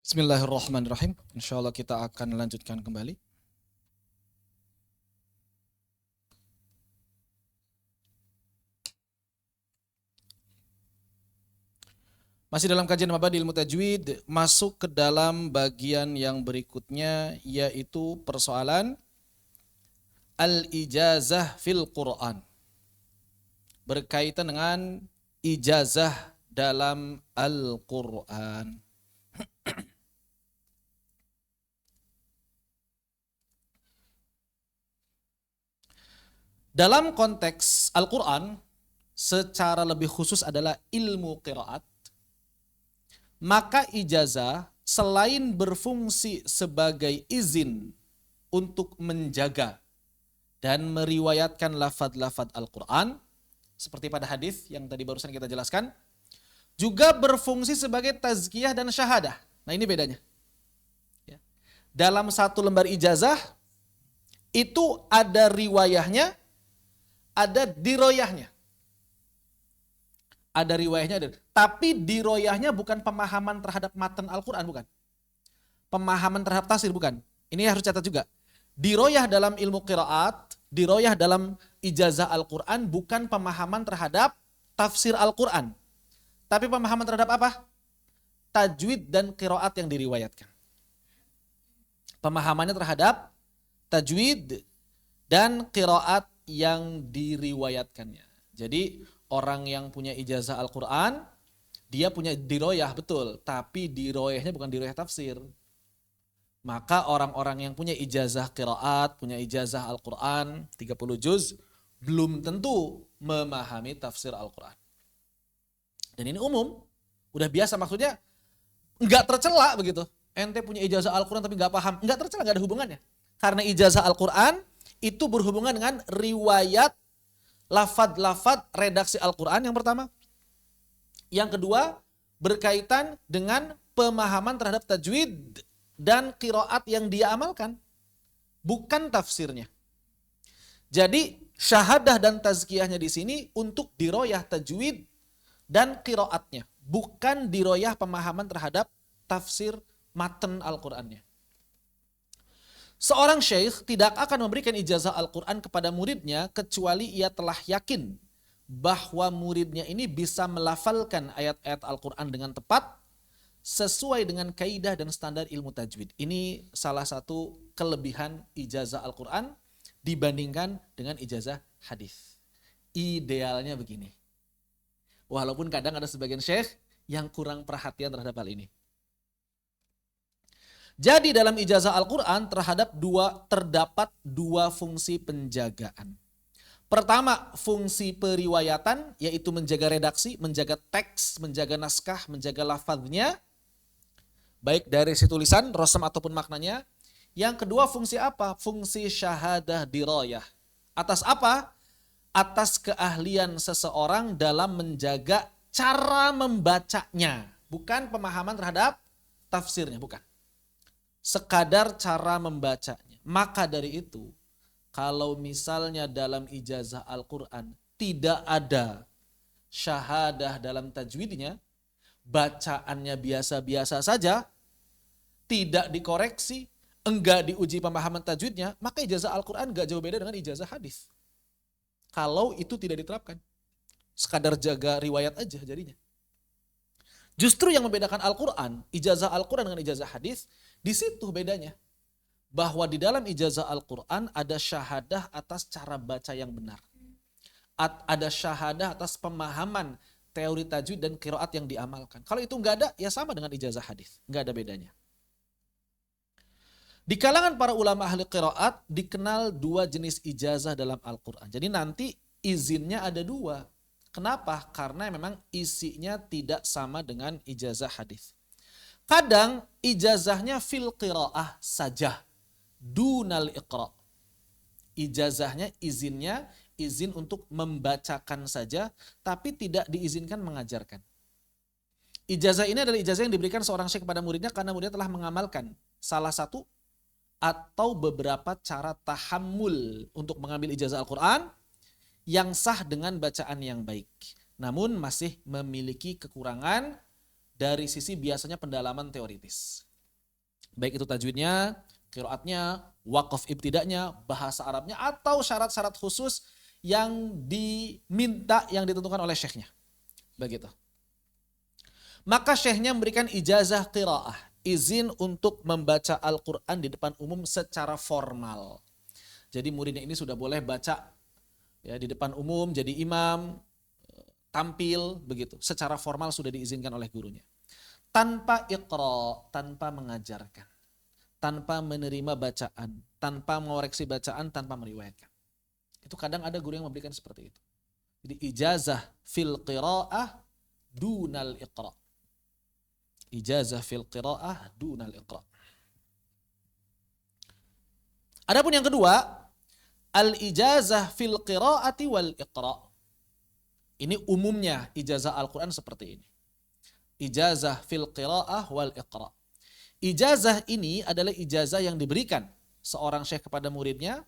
Bismillahirrahmanirrahim. Insyaallah kita akan lanjutkan kembali. Masih dalam kajian Mabadi Ilmu Tajwid, masuk ke dalam bagian yang berikutnya, yaitu persoalan al-ijazah fil Quran. Berkaitan dengan ijazah dalam Al-Quran. Dalam konteks Al-Quran, secara lebih khusus adalah ilmu qiraat, maka ijazah selain berfungsi sebagai izin untuk menjaga dan meriwayatkan lafaz-lafaz Al-Quran, seperti pada hadis yang tadi barusan kita jelaskan, juga berfungsi sebagai tazkiyah dan syahadah. Nah, ini bedanya. Dalam satu lembar ijazah, itu ada riwayahnya, ada diroyahnya. Ada riwayahnya, tapi diroyahnya bukan pemahaman terhadap matan Al-Quran, bukan. Pemahaman terhadap tafsir, bukan. Ini harus catat juga. Diroyah dalam ilmu qiraat, diroyah dalam ijazah Al-Quran bukan pemahaman terhadap tafsir Al-Quran. Tapi pemahaman terhadap apa? Tajwid dan qiraat yang diriwayatkan. Pemahamannya terhadap tajwid dan qiraat yang diriwayatkannya. Jadi orang yang punya ijazah Al-Quran, dia punya diroyah, betul. Tapi diroyahnya bukan diroyah tafsir. Maka orang-orang yang punya ijazah qiraat, punya ijazah Al-Quran, 30 juz, belum tentu memahami tafsir Al-Quran. Dan ini umum, udah biasa, maksudnya nggak tercela begitu. Ente punya ijazah Al-Quran tapi nggak paham, nggak tercela, nggak ada hubungannya. Karena ijazah Al-Quran itu berhubungan dengan riwayat lafad-lafad redaksi Al-Quran yang pertama. Yang kedua, berkaitan dengan pemahaman terhadap tajwid dan qiraat yang dia amalkan, bukan tafsirnya. Jadi syahadah dan tazkiyahnya di sini untuk diroyah tajwid dan qiraatnya, bukan diroyah pemahaman terhadap tafsir matan Al-Qurannya. Seorang syekh tidak akan memberikan ijazah Al-Quran kepada muridnya kecuali ia telah yakin bahwa muridnya ini bisa melafalkan ayat-ayat Al-Quran dengan tepat sesuai dengan kaidah dan standar ilmu tajwid. Ini salah satu kelebihan ijazah Al-Quran dibandingkan dengan ijazah hadis. Idealnya begini. Walaupun kadang ada sebagian syekh yang kurang perhatian terhadap hal ini. Jadi dalam ijazah Al-Quran terdapat dua fungsi penjagaan. Pertama, fungsi periwayatan, yaitu menjaga redaksi, menjaga teks, menjaga naskah, menjaga lafadznya, baik dari si tulisan, rosam ataupun maknanya. Yang kedua, fungsi apa? Fungsi syahadah diroyah. Atas apa? Atas keahlian seseorang dalam menjaga cara membacanya, bukan pemahaman terhadap tafsirnya, bukan. Sekadar cara membacanya. Maka dari itu, kalau misalnya dalam ijazah Al-Quran tidak ada syahadah dalam tajwidnya, bacaannya biasa-biasa saja, tidak dikoreksi, enggak diuji pemahaman tajwidnya, maka ijazah Al-Quran enggak jauh beda dengan ijazah hadis. Kalau itu tidak diterapkan, sekadar jaga riwayat aja jadinya. Justru yang membedakan Al-Quran, ijazah Al-Quran dengan ijazah hadis, di situ bedanya. Bahwa di dalam ijazah Al-Quran ada syahadah atas cara baca yang benar. Ada syahadah atas pemahaman teori tajwid dan qiraat yang diamalkan. Kalau itu enggak ada, ya sama dengan ijazah hadis. Enggak ada bedanya. Di kalangan para ulama ahli qiraat dikenal dua jenis ijazah dalam Al-Quran. Jadi nanti izinnya ada dua. Kenapa? Karena memang isinya tidak sama dengan ijazah hadis. Kadang ijazahnya fil qiraah saja, dunal iqra. Ijazahnya izinnya izin untuk membacakan saja, tapi tidak diizinkan mengajarkan. Ijazah ini adalah ijazah yang diberikan seorang syekh kepada muridnya karena muridnya telah mengamalkan salah satu atau beberapa cara tahammul untuk mengambil ijazah Al-Quran yang sah dengan bacaan yang baik. Namun masih memiliki kekurangan dari sisi biasanya pendalaman teoritis. Baik itu tajwidnya, qiraatnya, waqaf ibtidanya, bahasa Arabnya, atau syarat-syarat khusus yang diminta, yang ditentukan oleh syekhnya. Begitu. Maka syekhnya memberikan ijazah qiraah, izin untuk membaca Al-Quran di depan umum secara formal. Jadi muridnya ini sudah boleh baca ya di depan umum, jadi imam, tampil begitu. Secara formal sudah diizinkan oleh gurunya. Tanpa iqra, tanpa mengajarkan, tanpa menerima bacaan, tanpa mengoreksi bacaan, tanpa meriwayatkan. Itu kadang ada guru yang memberikan seperti itu. Jadi ijazah fil qiraah dunal iqra. Ijazah fil qiraah dunal iqra. Adapun yang kedua, al ijazah fil qiraati wal iqra. Ini umumnya ijazah Al-Quran seperti ini. Ijazah fil qiraah wal iqra. Ijazah ini adalah ijazah yang diberikan seorang syekh kepada muridnya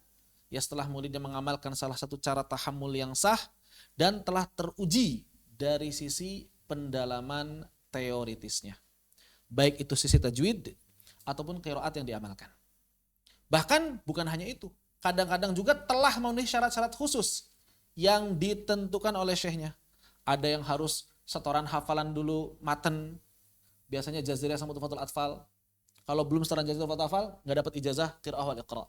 ya setelah muridnya mengamalkan salah satu cara tahammul yang sah dan telah teruji dari sisi pendalaman teoritisnya. Baik itu sisi tajwid ataupun qiraat yang diamalkan. Bahkan bukan hanya itu, kadang-kadang juga telah memenuhi syarat-syarat khusus yang ditentukan oleh syekhnya. Ada yang harus setoran hafalan dulu matan, biasanya Jazriyah sama Tuhfatul Atfal. Kalau belum setoran Jazriyah Tuhfatul Atfal, nggak dapat ijazah qiraah wal iqra.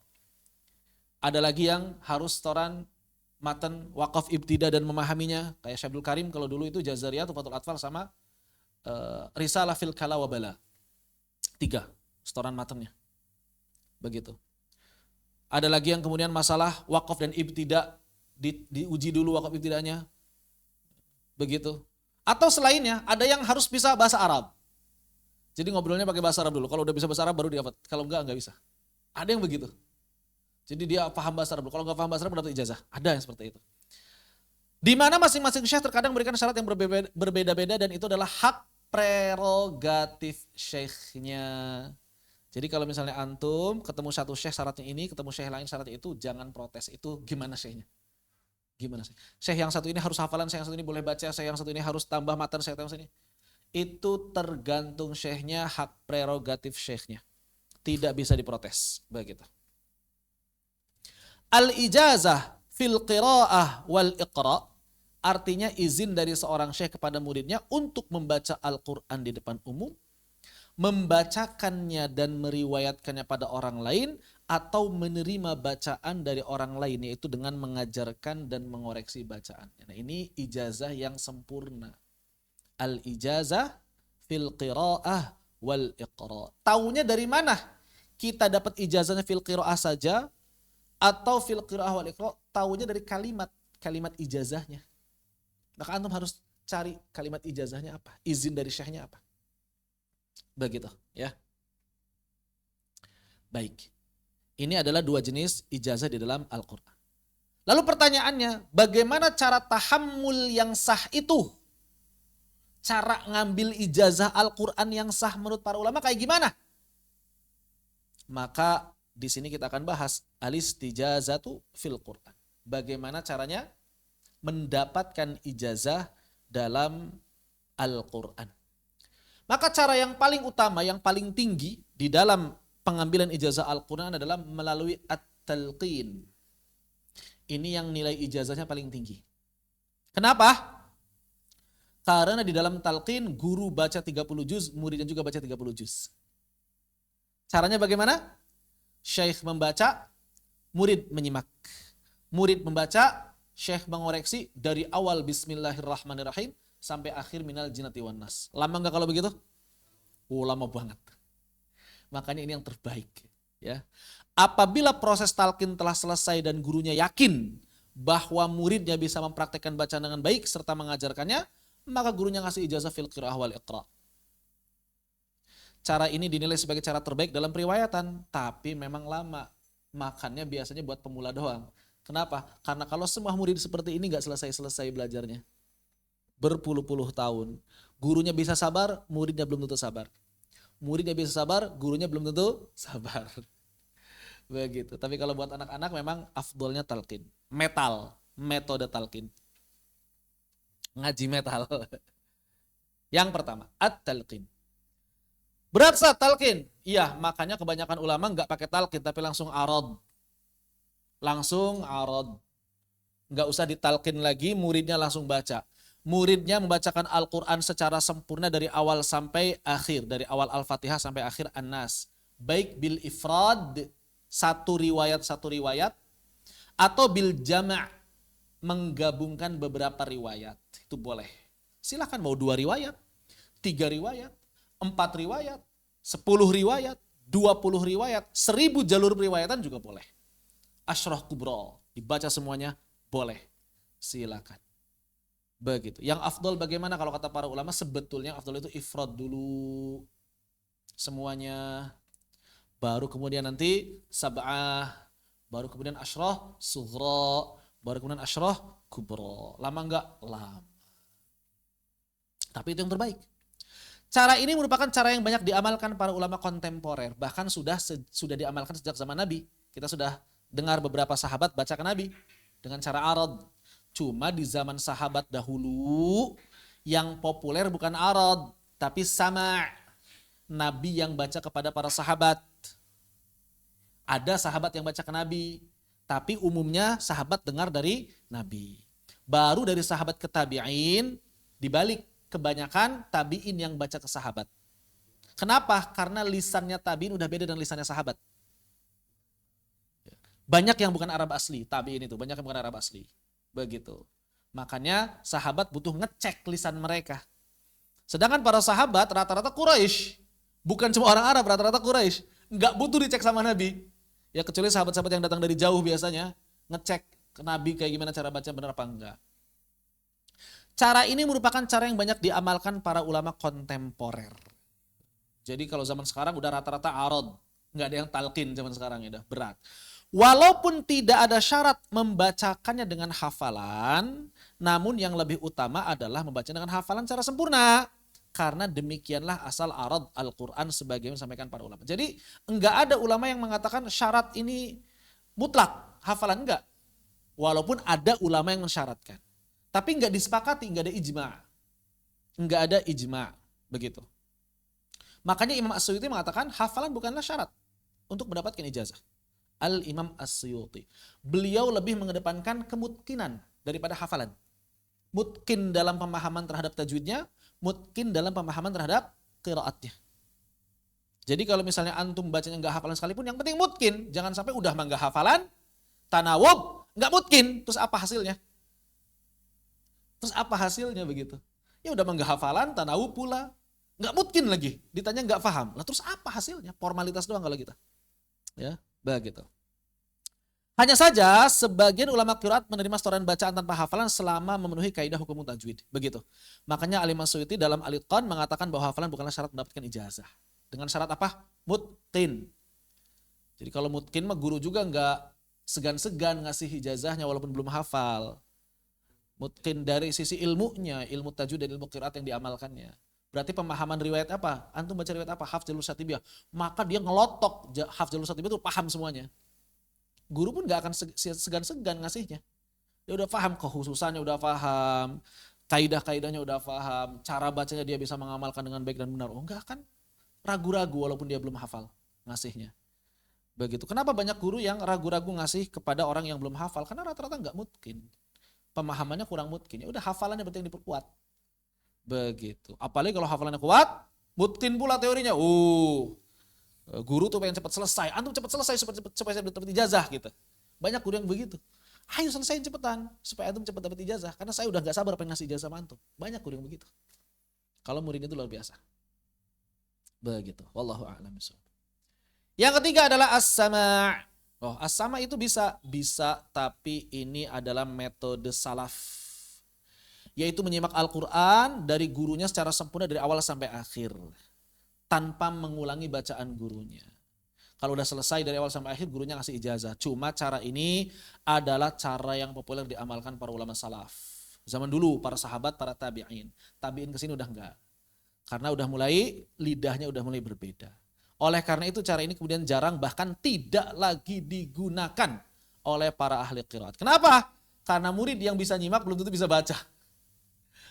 Ada lagi yang harus setoran matan, waqaf ibtida dan memahaminya, kayak Syabdul Karim kalau dulu itu Jazriyah Tuhfatul Atfal sama Risalah fil Kala wa Bala. 3 setoran matannya. Begitu. Ada lagi yang kemudian masalah waqaf dan ibtida, diuji dulu waqaf ibtidanya. Begitu. Atau selainnya, ada yang harus bisa bahasa Arab. Jadi ngobrolnya pakai bahasa Arab dulu. Kalau udah bisa bahasa Arab baru dapat. Kalau enggak bisa. Ada yang begitu. Jadi dia paham bahasa Arab dulu. Kalau enggak paham bahasa Arab dapat ijazah. Ada yang seperti itu. Di mana masing-masing syekh terkadang memberikan syarat yang berbeda-beda dan itu adalah hak prerogatif syekhnya. Jadi kalau misalnya antum ketemu satu syekh syaratnya ini, ketemu syekh lain syaratnya itu, jangan protes. Itu gimana syekhnya? Gimana sih? Syekh yang satu ini harus hafalan, syekh yang satu ini boleh baca, syekh yang satu ini harus tambah matan, syekh yang satu ini. Itu tergantung syekhnya, hak prerogatif syekhnya. Tidak bisa diprotes. Begitu. Al-ijazah fil qiraah wal iqra artinya izin dari seorang syekh kepada muridnya untuk membaca Al-Quran di depan umum, membacakannya dan meriwayatkannya pada orang lain, atau menerima bacaan dari orang lain, yaitu dengan mengajarkan dan mengoreksi bacaannya. Nah, ini ijazah yang sempurna. Al-ijazah fil qiraah wal iqra. Taunya dari mana? Kita dapat ijazahnya fil qiraah saja atau fil qiraah wal iqra? Taunya dari kalimat ijazahnya. Maka antum harus cari kalimat ijazahnya apa, izin dari syekhnya apa. Begitu, ya. Baik. Ini adalah 2 jenis ijazah di dalam Al-Quran. Lalu pertanyaannya, bagaimana cara tahammul yang sah itu? Cara ngambil ijazah Al-Quran yang sah menurut para ulama kayak gimana? Maka di sini kita akan bahas al-istijazatu fil Quran. Bagaimana caranya mendapatkan ijazah dalam Al-Quran. Maka cara yang paling utama, yang paling tinggi di dalam pengambilan ijazah Al-Quran adalah melalui at-talqin. Ini yang nilai ijazahnya paling tinggi. Kenapa? Karena di dalam talqin guru baca 30 juz, muridnya juga baca 30 juz. Caranya bagaimana? Syekh membaca, murid menyimak. Murid membaca, syekh mengoreksi dari awal bismillahirrahmanirrahim sampai akhir minal jinnati wan nas. Lama enggak kalau begitu? Lama banget. Makanya ini yang terbaik, ya. Apabila proses talqin telah selesai dan gurunya yakin bahwa muridnya bisa mempraktekkan bacaan dengan baik serta mengajarkannya, maka gurunya ngasih ijazah fil qiraah wal iqra. Cara ini dinilai sebagai cara terbaik dalam periwayatan, tapi memang lama. Makannya biasanya buat pemula doang. Kenapa? Karena kalau semua murid seperti ini nggak selesai-selesai belajarnya. Berpuluh-puluh tahun. Gurunya bisa sabar, muridnya belum tentu sabar. Muridnya bisa sabar, gurunya belum tentu sabar. Begitu. Tapi kalau buat anak-anak memang afdolnya talqin. Metode talqin. Ngaji metal. Yang pertama, at-talqin. Berat Ustaz talqin. Iya, makanya kebanyakan ulama nggak pakai talqin tapi langsung arad. Langsung arad. Nggak usah ditalqin lagi, muridnya langsung baca. Muridnya membacakan Al-Quran secara sempurna dari awal sampai akhir. Dari awal Al-Fatihah sampai akhir An-Nas. Baik bil ifrad, satu riwayat, atau bil jama' menggabungkan beberapa riwayat. Itu boleh. Silahkan mau 2 riwayat, 3 riwayat, 4 riwayat, 10 riwayat, 20 riwayat, 1000 jalur periwayatan juga boleh. Asyrah kubro, dibaca semuanya, boleh. Silakan. Begitu. Yang afdol bagaimana kalau kata para ulama? Sebetulnya yang afdol itu ifrad dulu semuanya. Baru kemudian nanti sab'ah. Baru kemudian asyrah sughra. Baru kemudian asyrah kubro. Lama enggak? Lama. Tapi itu yang terbaik. Cara ini merupakan cara yang banyak diamalkan para ulama kontemporer. Bahkan sudah diamalkan sejak zaman Nabi. Kita sudah dengar beberapa sahabat baca ke Nabi dengan cara arad. Cuma di zaman sahabat dahulu yang populer bukan arad, tapi sama'. Nabi yang baca kepada para sahabat. Ada sahabat yang baca ke Nabi, tapi umumnya sahabat dengar dari Nabi. Baru dari sahabat ke tabi'in, dibalik kebanyakan tabi'in yang baca ke sahabat. Kenapa? Karena lisannya tabi'in udah beda dengan lisannya sahabat. Banyak yang bukan Arab asli, tabi'in itu, banyak yang bukan Arab asli. Begitu. Makanya sahabat butuh ngecek lisan mereka. Sedangkan para sahabat rata-rata Quraisy. Bukan cuma orang Arab, rata-rata Quraisy. Nggak butuh dicek sama Nabi. Ya kecuali sahabat-sahabat yang datang dari jauh biasanya. Ngecek ke Nabi kayak gimana cara baca, benar apa enggak. Cara ini merupakan cara yang banyak diamalkan para ulama kontemporer. Jadi kalau zaman sekarang udah rata-rata arad. Nggak ada yang talqin zaman sekarang ya, udah berat. Walaupun tidak ada syarat membacakannya dengan hafalan, namun yang lebih utama adalah membaca dengan hafalan secara sempurna. Karena demikianlah asal arad Al-Quran sebagaimana disampaikan para ulama. Jadi enggak ada ulama yang mengatakan syarat ini mutlak, hafalan enggak. Walaupun ada ulama yang mensyaratkan. Tapi enggak disepakati, enggak ada ijma'. Enggak ada ijma', begitu. Makanya Imam As-Suyuti mengatakan hafalan bukanlah syarat untuk mendapatkan ijazah. Al-Imam As-Suyuti. Beliau lebih mengedepankan kemungkinan daripada hafalan. Mungkin dalam pemahaman terhadap tajwidnya, mungkin dalam pemahaman terhadap qiraatnya. Jadi kalau misalnya antum bacanya enggak hafalan sekalipun, yang penting mungkin. Jangan sampai udah enggak hafalan, tanawub, enggak mungkin. Terus apa hasilnya? Terus apa hasilnya begitu? Ya udah enggak hafalan, tanawub pula. Enggak mungkin lagi. Ditanya enggak paham. Lah terus apa hasilnya? Formalitas doang kalau kita. Ya. Begitu. Hanya saja sebagian ulama qiraat menerima setoran bacaan tanpa hafalan selama memenuhi kaidah hukum tajwid. Begitu. Makanya Al-Imam Suyuti dalam Al-Itqan mengatakan bahwa hafalan bukanlah syarat mendapatkan ijazah. Dengan syarat apa? Mutqin. Jadi kalau mutqin mah guru juga enggak segan-segan ngasih ijazahnya walaupun belum hafal. Mutqin dari sisi ilmunya, ilmu tajwid dan ilmu qiraat yang diamalkannya. Berarti pemahaman riwayat apa? Antum baca riwayat apa? Hafz Jalur Satibiyah. Maka dia ngelotok Hafz Jalur Satibiyah itu paham semuanya. Guru pun gak akan segan-segan ngasihnya. Dia udah paham kekhususannya, udah paham. Kaidah-kaidahnya udah paham. Cara bacanya dia bisa mengamalkan dengan baik dan benar. Oh enggak kan? Ragu-ragu walaupun dia belum hafal ngasihnya. Begitu. Kenapa banyak guru yang ragu-ragu ngasih kepada orang yang belum hafal? Karena rata-rata gak mungkin. Pemahamannya kurang mungkin. Ya udah hafalannya penting diperkuat. Begitu. Apalagi kalau hafalannya kuat, mungkin pula teorinya. Guru tuh pengen cepat selesai. Antum cepat selesai supaya saya dapat ijazah gitu. Banyak guru yang begitu. Ayo selesaiin cepetan supaya antum cepat dapat ijazah. Karena saya udah gak sabar pengen ngasih ijazah sama antum. Banyak guru yang begitu. Kalau muridnya itu luar biasa. Begitu. Wallahu a'lam bishawab. Yang ketiga adalah as-sama'. As-sama' itu bisa tapi ini adalah metode salaf. Yaitu menyimak Al-Quran dari gurunya secara sempurna dari awal sampai akhir. Tanpa mengulangi bacaan gurunya. Kalau udah selesai dari awal sampai akhir, gurunya ngasih ijazah. Cuma cara ini adalah cara yang populer diamalkan para ulama salaf. Zaman dulu, para sahabat, para tabi'in. Tabi'in kesini udah enggak. Karena udah mulai, lidahnya udah mulai berbeda. Oleh karena itu cara ini kemudian jarang, bahkan tidak lagi digunakan oleh para ahli qiraat. Kenapa? Karena murid yang bisa nyimak belum tentu bisa baca.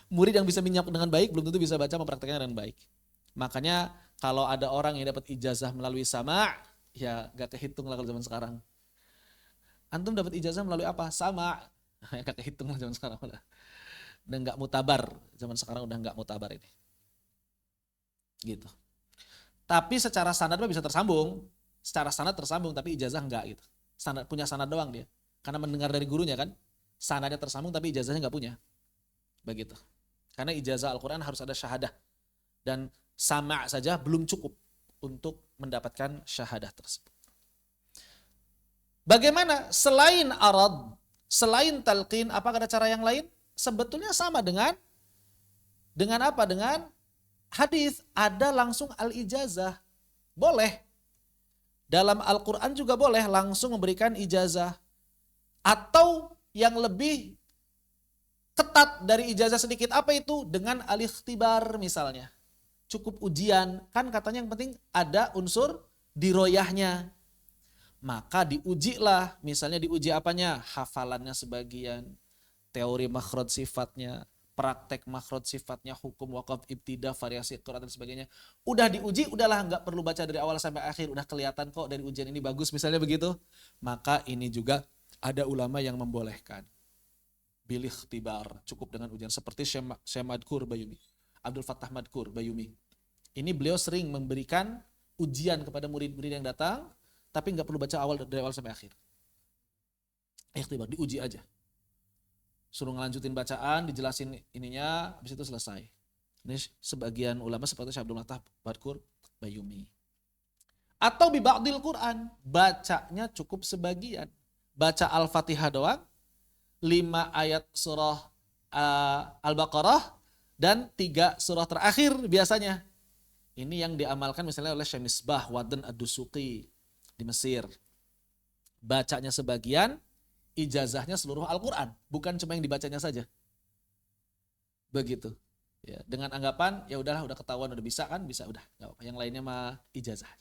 Murid yang bisa menyimak dengan baik belum tentu bisa baca mempraktekkannya dengan baik. Makanya Kalau ada orang yang dapat ijazah melalui sama, ya gak kehitung lah kalau zaman sekarang. Antum dapat ijazah melalui apa? Sama. Gak kehitung lah zaman sekarang. Udah gak mutabar. Zaman sekarang udah gak mutabar ini. Gitu. Tapi secara sanad bisa tersambung. Secara sanad tersambung, tapi ijazah enggak gitu. Sanad, punya sanad doang dia. Karena mendengar dari gurunya kan. Sanadnya tersambung tapi ijazahnya enggak punya. Begitu. Karena ijazah Al-Quran harus ada syahadah. Dan sama saja belum cukup untuk mendapatkan syahadah tersebut. Bagaimana? Selain arad, selain talqin, apakah ada cara yang lain? Sebetulnya sama dengan apa? Dengan hadis, ada langsung al-ijazah. Boleh. Dalam Al-Quran juga boleh langsung memberikan ijazah. Atau yang lebih ketat dari ijazah sedikit, apa itu? Dengan al-ikhtibar misalnya. Cukup ujian. Kan katanya yang penting ada unsur diroyahnya. Maka diujilah. Misalnya diuji apanya? Hafalannya sebagian. Teori makhraj sifatnya. Praktek makhraj sifatnya, hukum waqaf ibtidah, variasi Quran dan sebagainya. Udah diuji, udahlah nggak perlu baca dari awal sampai akhir, udah kelihatan kok dari ujian ini bagus misalnya begitu. Maka ini juga ada ulama yang membolehkan. Bilih tibar, cukup dengan ujian seperti Syekh Madkur Bayumi, Abdul Fattah Madkur Bayumi. Ini beliau sering memberikan ujian kepada murid-murid yang datang, tapi nggak perlu baca dari awal sampai akhir. Ikhtibar, diuji aja. Suruh ngelanjutin bacaan, dijelasin ininya, habis itu selesai. Ini sebagian ulama seperti Syekh Abdul Fattah Madkur Bayumi. Atau bi ba'dil Quran, bacanya cukup sebagian. Baca Al-Fatihah doang, 5 ayat surah Al-Baqarah, dan 3 surah terakhir biasanya. Ini yang diamalkan misalnya oleh Syekh Misbah Wadan Ad-Dusuqi di Mesir. Bacanya sebagian, ijazahnya seluruh Al-Quran, bukan cuma yang dibacanya saja. Begitu. Ya, dengan anggapan ya udahlah, udah ketahuan, udah bisa kan, bisa udah, nggak apa-apa. Yang lainnya mah ijazah.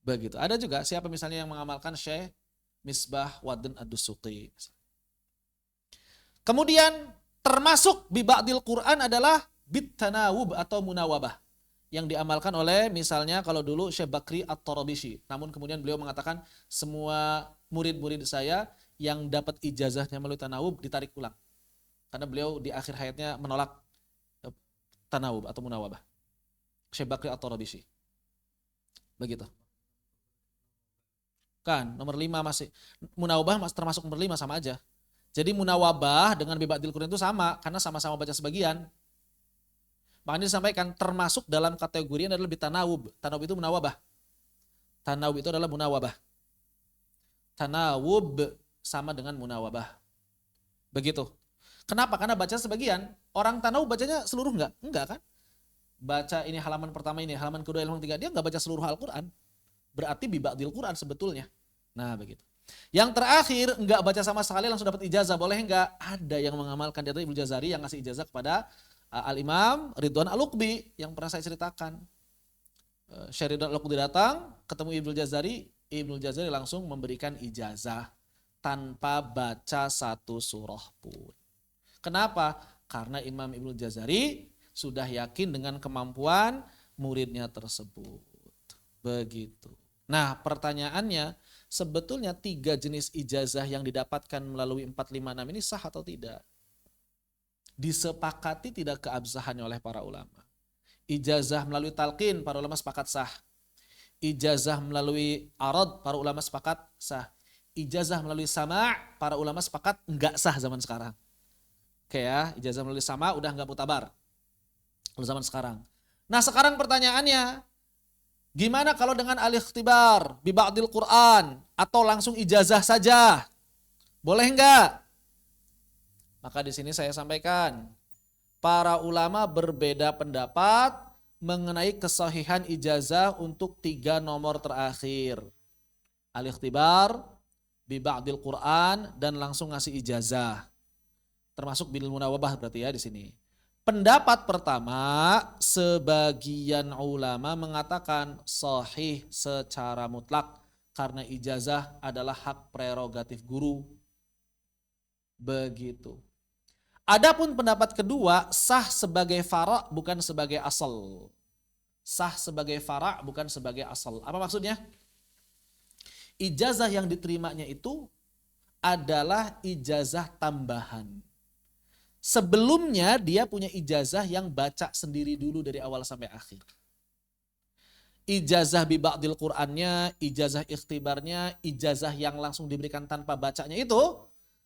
Begitu. Ada juga siapa misalnya yang mengamalkan Syekh Misbah Wadan Ad-Dusuqi. Kemudian termasuk bi ba'dil Quran adalah bitanawub atau munawabah yang diamalkan oleh misalnya kalau dulu Syekh Bakri At-Tarabishi. Namun kemudian beliau mengatakan semua murid-murid saya yang dapat ijazahnya melalui tanawub ditarik ulang. Karena beliau di akhir hayatnya menolak tanawub atau munawabah. Syekh Bakri At-Tarabishi. Begitu. Kan nomor 5 masih. Munawabah termasuk nomor 5 sama aja. Jadi munawabah dengan bi ba'dil Quran itu sama karena sama-sama baca sebagian. Makanya disampaikan termasuk dalam kategori yang adalah bitanawub. Tanawub itu munawabah. Tanawub itu adalah munawabah. Tanawub sama dengan munawabah. Begitu. Kenapa? Karena baca sebagian. Orang tanawub bacanya seluruh enggak? Enggak kan? Baca ini halaman pertama ini, halaman kedua, halaman ketiga. Dia enggak baca seluruh Al-Quran. Berarti bi ba'dil Quran sebetulnya. Nah begitu. Yang terakhir enggak baca sama sekali langsung dapat ijazah. Boleh enggak? Ada yang mengamalkan. Dia Ibnu Jazari yang ngasih ijazah kepada Al-Imam Ridwan Al-Luqbi yang pernah saya ceritakan. Syekh Ridwan Al-Luqbi datang, ketemu Ibnu Jazari, Ibnu Jazari langsung memberikan ijazah tanpa baca satu surah pun. Kenapa? Karena Imam Ibnu Jazari sudah yakin dengan kemampuan muridnya tersebut. Begitu. Nah, pertanyaannya, sebetulnya 3 jenis ijazah yang didapatkan melalui 456 ini sah atau tidak? Disepakati tidak keabsahannya oleh para ulama. Ijazah melalui talqin, para ulama sepakat sah. Ijazah melalui arad, para ulama sepakat sah. Ijazah melalui sama', para ulama sepakat enggak sah zaman sekarang. Oke ya, ijazah melalui sama' udah enggak mutabar kalau zaman sekarang. Nah sekarang pertanyaannya, gimana kalau dengan al-ikhtibar bi ba'dil Quran atau langsung ijazah saja? Boleh enggak? Maka di sini saya sampaikan, para ulama berbeda pendapat mengenai kesahihan ijazah untuk 3 nomor terakhir. Al-ikhtibar, bi ba'dil Quran, dan langsung ngasih ijazah. Termasuk bil munawabah berarti ya di sini. Pendapat pertama, sebagian ulama mengatakan sahih secara mutlak karena ijazah adalah hak prerogatif guru. Begitu. Adapun pendapat kedua, sah sebagai fara' bukan sebagai asal. Sah sebagai fara' bukan sebagai asal. Apa maksudnya? Ijazah yang diterimanya itu adalah ijazah tambahan. Sebelumnya dia punya ijazah yang baca sendiri dulu dari awal sampai akhir. Ijazah bi ba'dil Qur'annya, ijazah ikhtibarnya, ijazah yang langsung diberikan tanpa bacanya itu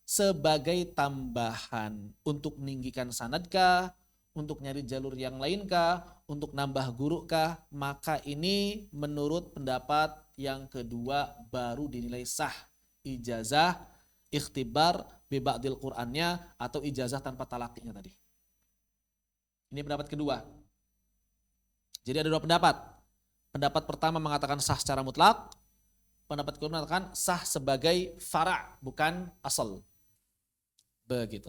sebagai tambahan untuk meninggikan sanadkah, untuk nyari jalur yang lainkah, untuk nambah guru kah, maka ini menurut pendapat yang kedua baru dinilai sah. Ijazah ikhtibar bi ba'dil Qur'annya atau ijazah tanpa talaqinya tadi. Ini pendapat kedua. Jadi ada dua pendapat. Pendapat pertama mengatakan sah secara mutlak. Pendapat kedua mengatakan sah sebagai fara' bukan asal. Begitu.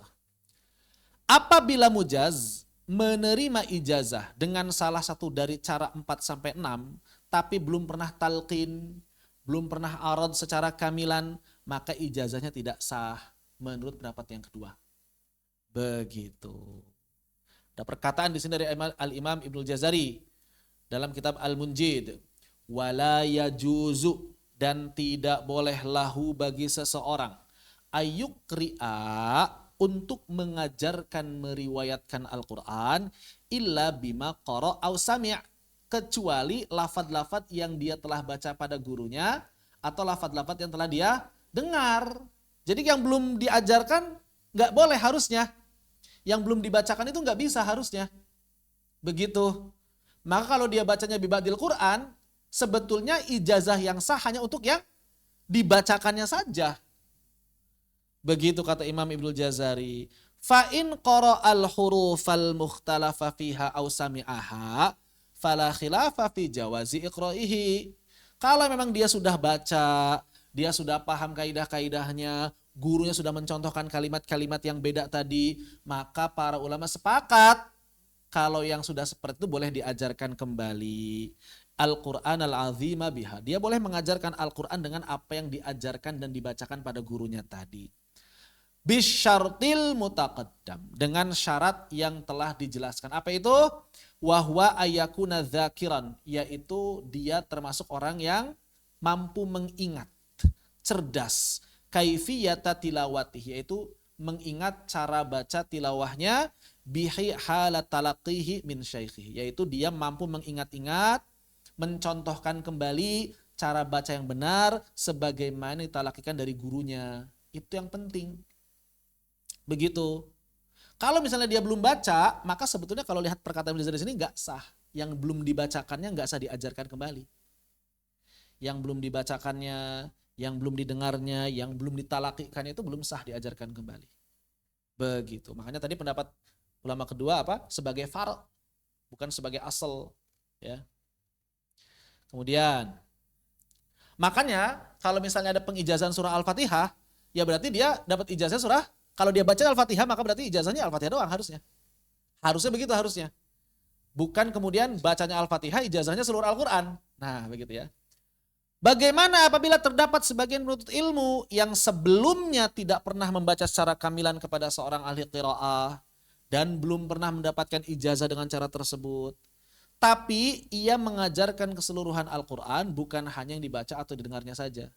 Apabila mujaz menerima ijazah dengan salah satu dari cara 4 sampai 6 tapi belum pernah talqin, belum pernah arad secara kamilan, maka ijazahnya tidak sah menurut pendapat yang kedua. Begitu. Ada perkataan di sini dari Al-Imam Ibnul Jazari dalam kitab Al-Munjid, wala yajuzu, dan tidak boleh lahu bagi seseorang ayyukri'a, untuk mengajarkan meriwayatkan Al-Quran illa bima qara' au sami', kecuali lafad-lafad yang dia telah baca pada gurunya atau lafad-lafad yang telah dia dengar. Jadi yang belum diajarkan nggak boleh harusnya, yang belum dibacakan itu nggak bisa harusnya. Begitu. Maka kalau dia bacanya bibadil Quran, sebetulnya ijazah yang sah hanya untuk yang dibacakannya saja. Begitu kata Imam Ibnul Jazari. Fa in qara'al hurufal mukhtalafa fiha aw sami'aha fala khilafa fi jawazi iqra'ihi. Kalau memang dia sudah baca, dia sudah paham kaidah-kaidahnya, gurunya sudah mencontohkan kalimat-kalimat yang beda tadi, maka para ulama sepakat kalau yang sudah seperti itu boleh diajarkan kembali Al-Quran al-azima biha. Dia boleh mengajarkan Al-Quran dengan apa yang diajarkan dan dibacakan pada gurunya tadi. Bisyartil mutaqaddam, dengan syarat yang telah dijelaskan. Apa itu? Wahwa ayakuna dzakiran, yaitu dia termasuk orang yang mampu mengingat, cerdas. Kaifiyata tilawatihi, yaitu mengingat cara baca tilawahnya, bihi halat talaqihi min syaikhihi, yaitu dia mampu mengingat-ingat, mencontohkan kembali cara baca yang benar sebagaimana ditalakikan dari gurunya. Itu yang penting. Begitu. Kalau misalnya dia belum baca, maka sebetulnya kalau lihat perkataan Ibnu Jazari di sini nggak sah. Yang belum dibacakannya nggak sah diajarkan kembali. Yang belum dibacakannya, yang belum didengarnya, yang belum ditalakikannya itu belum sah diajarkan kembali. Begitu. Makanya tadi pendapat ulama kedua apa? Sebagai far', bukan sebagai asal. Ya. Kemudian, makanya kalau misalnya ada pengijazan surah Al-Fatihah, ya berarti dia dapat ijazah surah. Kalau dia baca Al-Fatihah maka berarti ijazahnya Al-Fatihah doang harusnya. Harusnya begitu harusnya. Bukan kemudian bacanya Al-Fatihah ijazahnya seluruh Al-Quran. Nah begitu ya. Bagaimana apabila terdapat sebagian penuntut ilmu yang sebelumnya tidak pernah membaca secara kamilan kepada seorang ahli qiraah dan belum pernah mendapatkan ijazah dengan cara tersebut. Tapi ia mengajarkan keseluruhan Al-Quran bukan hanya yang dibaca atau didengarnya saja.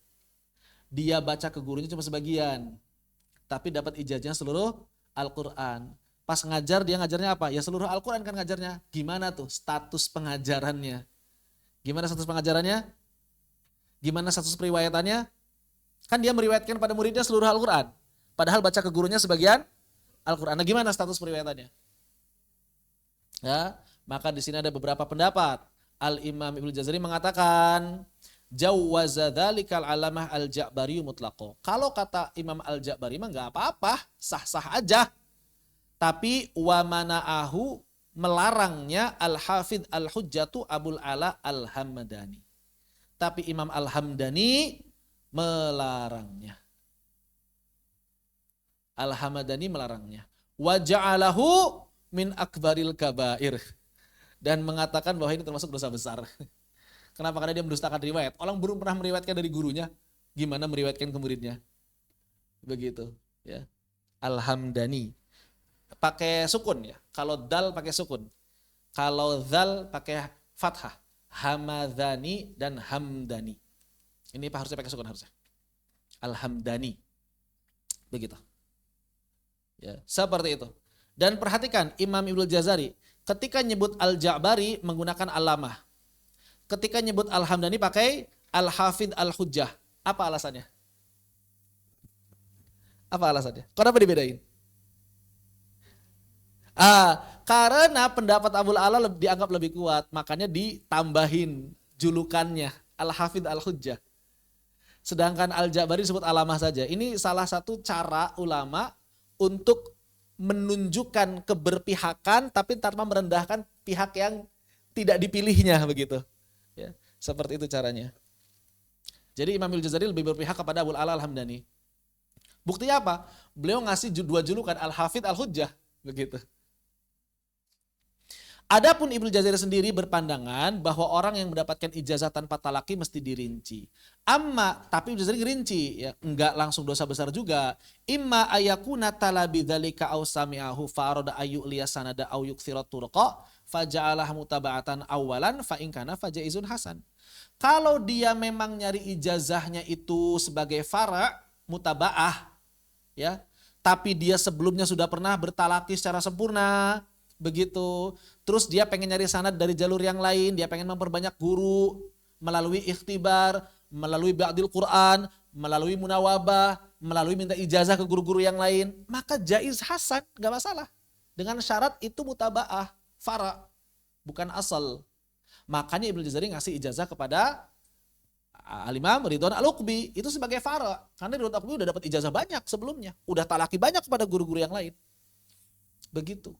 Dia baca ke gurunya cuma sebagian. Tapi dapat ijazahnya seluruh Al-Quran. Pas ngajar dia ngajarnya apa? Ya seluruh Al-Quran kan ngajarnya. Gimana tuh status pengajarannya? Gimana status pengajarannya? Gimana status periwayatannya? Kan dia meriwayatkan pada muridnya seluruh Al-Quran. Padahal baca ke gurunya sebagian Al-Quran. Nah gimana status periwayatannya? Ya, maka di sini ada beberapa pendapat. Al-Imam Ibnu Jazari mengatakan jawwaza dzalikal alamah al-Ja'bari mutlaqo. Kalau kata Imam al-Ja'bari mah enggak apa-apa, sah-sah aja. Tapi wa mana'ahu, melarangnya al-Hafidz al-Hujjatu Abul Ala al-Hamdani. Tapi Imam al-Hamdani melarangnya. Al-Hamdani melarangnya. Wa ja'alahu min akbaril kabair. Dan mengatakan bahwa ini termasuk dosa besar. Kenapa? Karena dia mendustakan riwayat. Orang belum pernah meriwayatkan dari gurunya, gimana meriwayatkan ke muridnya? Begitu, ya. Al-Hamdani. Pakai sukun ya. Kalau dal pakai sukun. Kalau zal pakai fathah. Hamadani dan hamdani. Ini harusnya pakai sukun harusnya. Alhamdani. Begitu. Ya, seperti itu. Dan perhatikan Imam Ibnu Jazari ketika nyebut Al-Ja'bari menggunakan alamah. Ketika nyebut Al-Hamdani pakai Al-Hafidh Al-Hujjah. Apa alasannya? Apa alasannya? Kenapa dibedain? Karena pendapat Abul Ala dianggap lebih kuat, makanya ditambahin julukannya Al-Hafidh Al-Hujjah. Sedangkan Al-Ja'bari disebut alamah saja. Ini salah satu cara ulama untuk menunjukkan keberpihakan tapi tanpa merendahkan pihak yang tidak dipilihnya begitu. Ya, seperti itu caranya. Jadi Imam Al-Jazari lebih berpihak kepada Abul Ala Al-Hamdani. Buktinya apa? Beliau ngasih dua julukan Al-Hafidh Al-Hujjah begitu. Adapun Ibnu Jazari sendiri berpandangan bahwa orang yang mendapatkan ijazah tanpa talaki mesti dirinci. Tapi Ibnu Jazari rinci, ya, enggak langsung dosa besar juga. Imma ayakuna talabi dzalika aw sami'ahu fa arada ayu liyasanada aw yukthira turqa faja'alah mutaba'atan awalan fa in kana fajaizun hasan. Kalau dia memang nyari ijazahnya itu sebagai fara mutaba'ah, ya, tapi dia sebelumnya sudah pernah bertalaki secara sempurna, begitu. Terus dia pengen nyari sanad dari jalur yang lain, dia pengen memperbanyak guru melalui ikhtibar, melalui ba'dil Quran, melalui munawabah, melalui minta ijazah ke guru-guru yang lain, maka jaiz hasan, gak masalah. Dengan syarat itu mutaba'ah, fara, bukan asal. Makanya Ibnu Jazari ngasih ijazah kepada Al-Imam Ridwan Al-Uqbi itu sebagai fara. Karena Ridwan Al-Uqbi udah dapat ijazah banyak sebelumnya, udah talaki banyak kepada guru-guru yang lain. Begitu.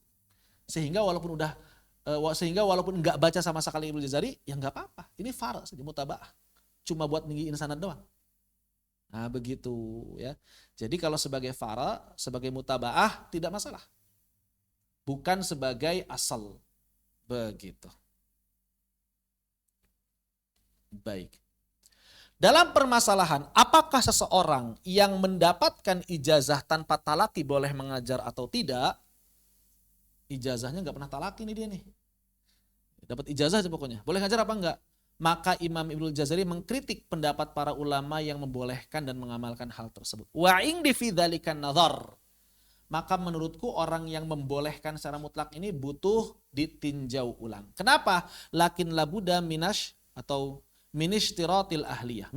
Sehingga walaupun nggak baca sama sekali Ibnu Jazari, ya nggak apa-apa. Ini fara saja, mutaba'ah. Cuma buat ninggiin sanad doang. Nah begitu ya. Jadi kalau sebagai fara, sebagai mutaba'ah tidak masalah. Bukan sebagai asal. Begitu. Baik. Dalam permasalahan, apakah seseorang yang mendapatkan ijazah tanpa talaki boleh mengajar atau tidak? Ijazahnya nggak pernah talaki nih dia nih. Dapat ijazah aja pokoknya. Boleh ngajar apa enggak? Maka Imam Ibnu Jazari mengkritik pendapat para ulama yang membolehkan dan mengamalkan hal tersebut. Wa indi fi dzalikan nazar. Maka menurutku orang yang membolehkan secara mutlak ini butuh ditinjau ulang. Kenapa? Lakin labuda minash atau minishtirotil ahliyah.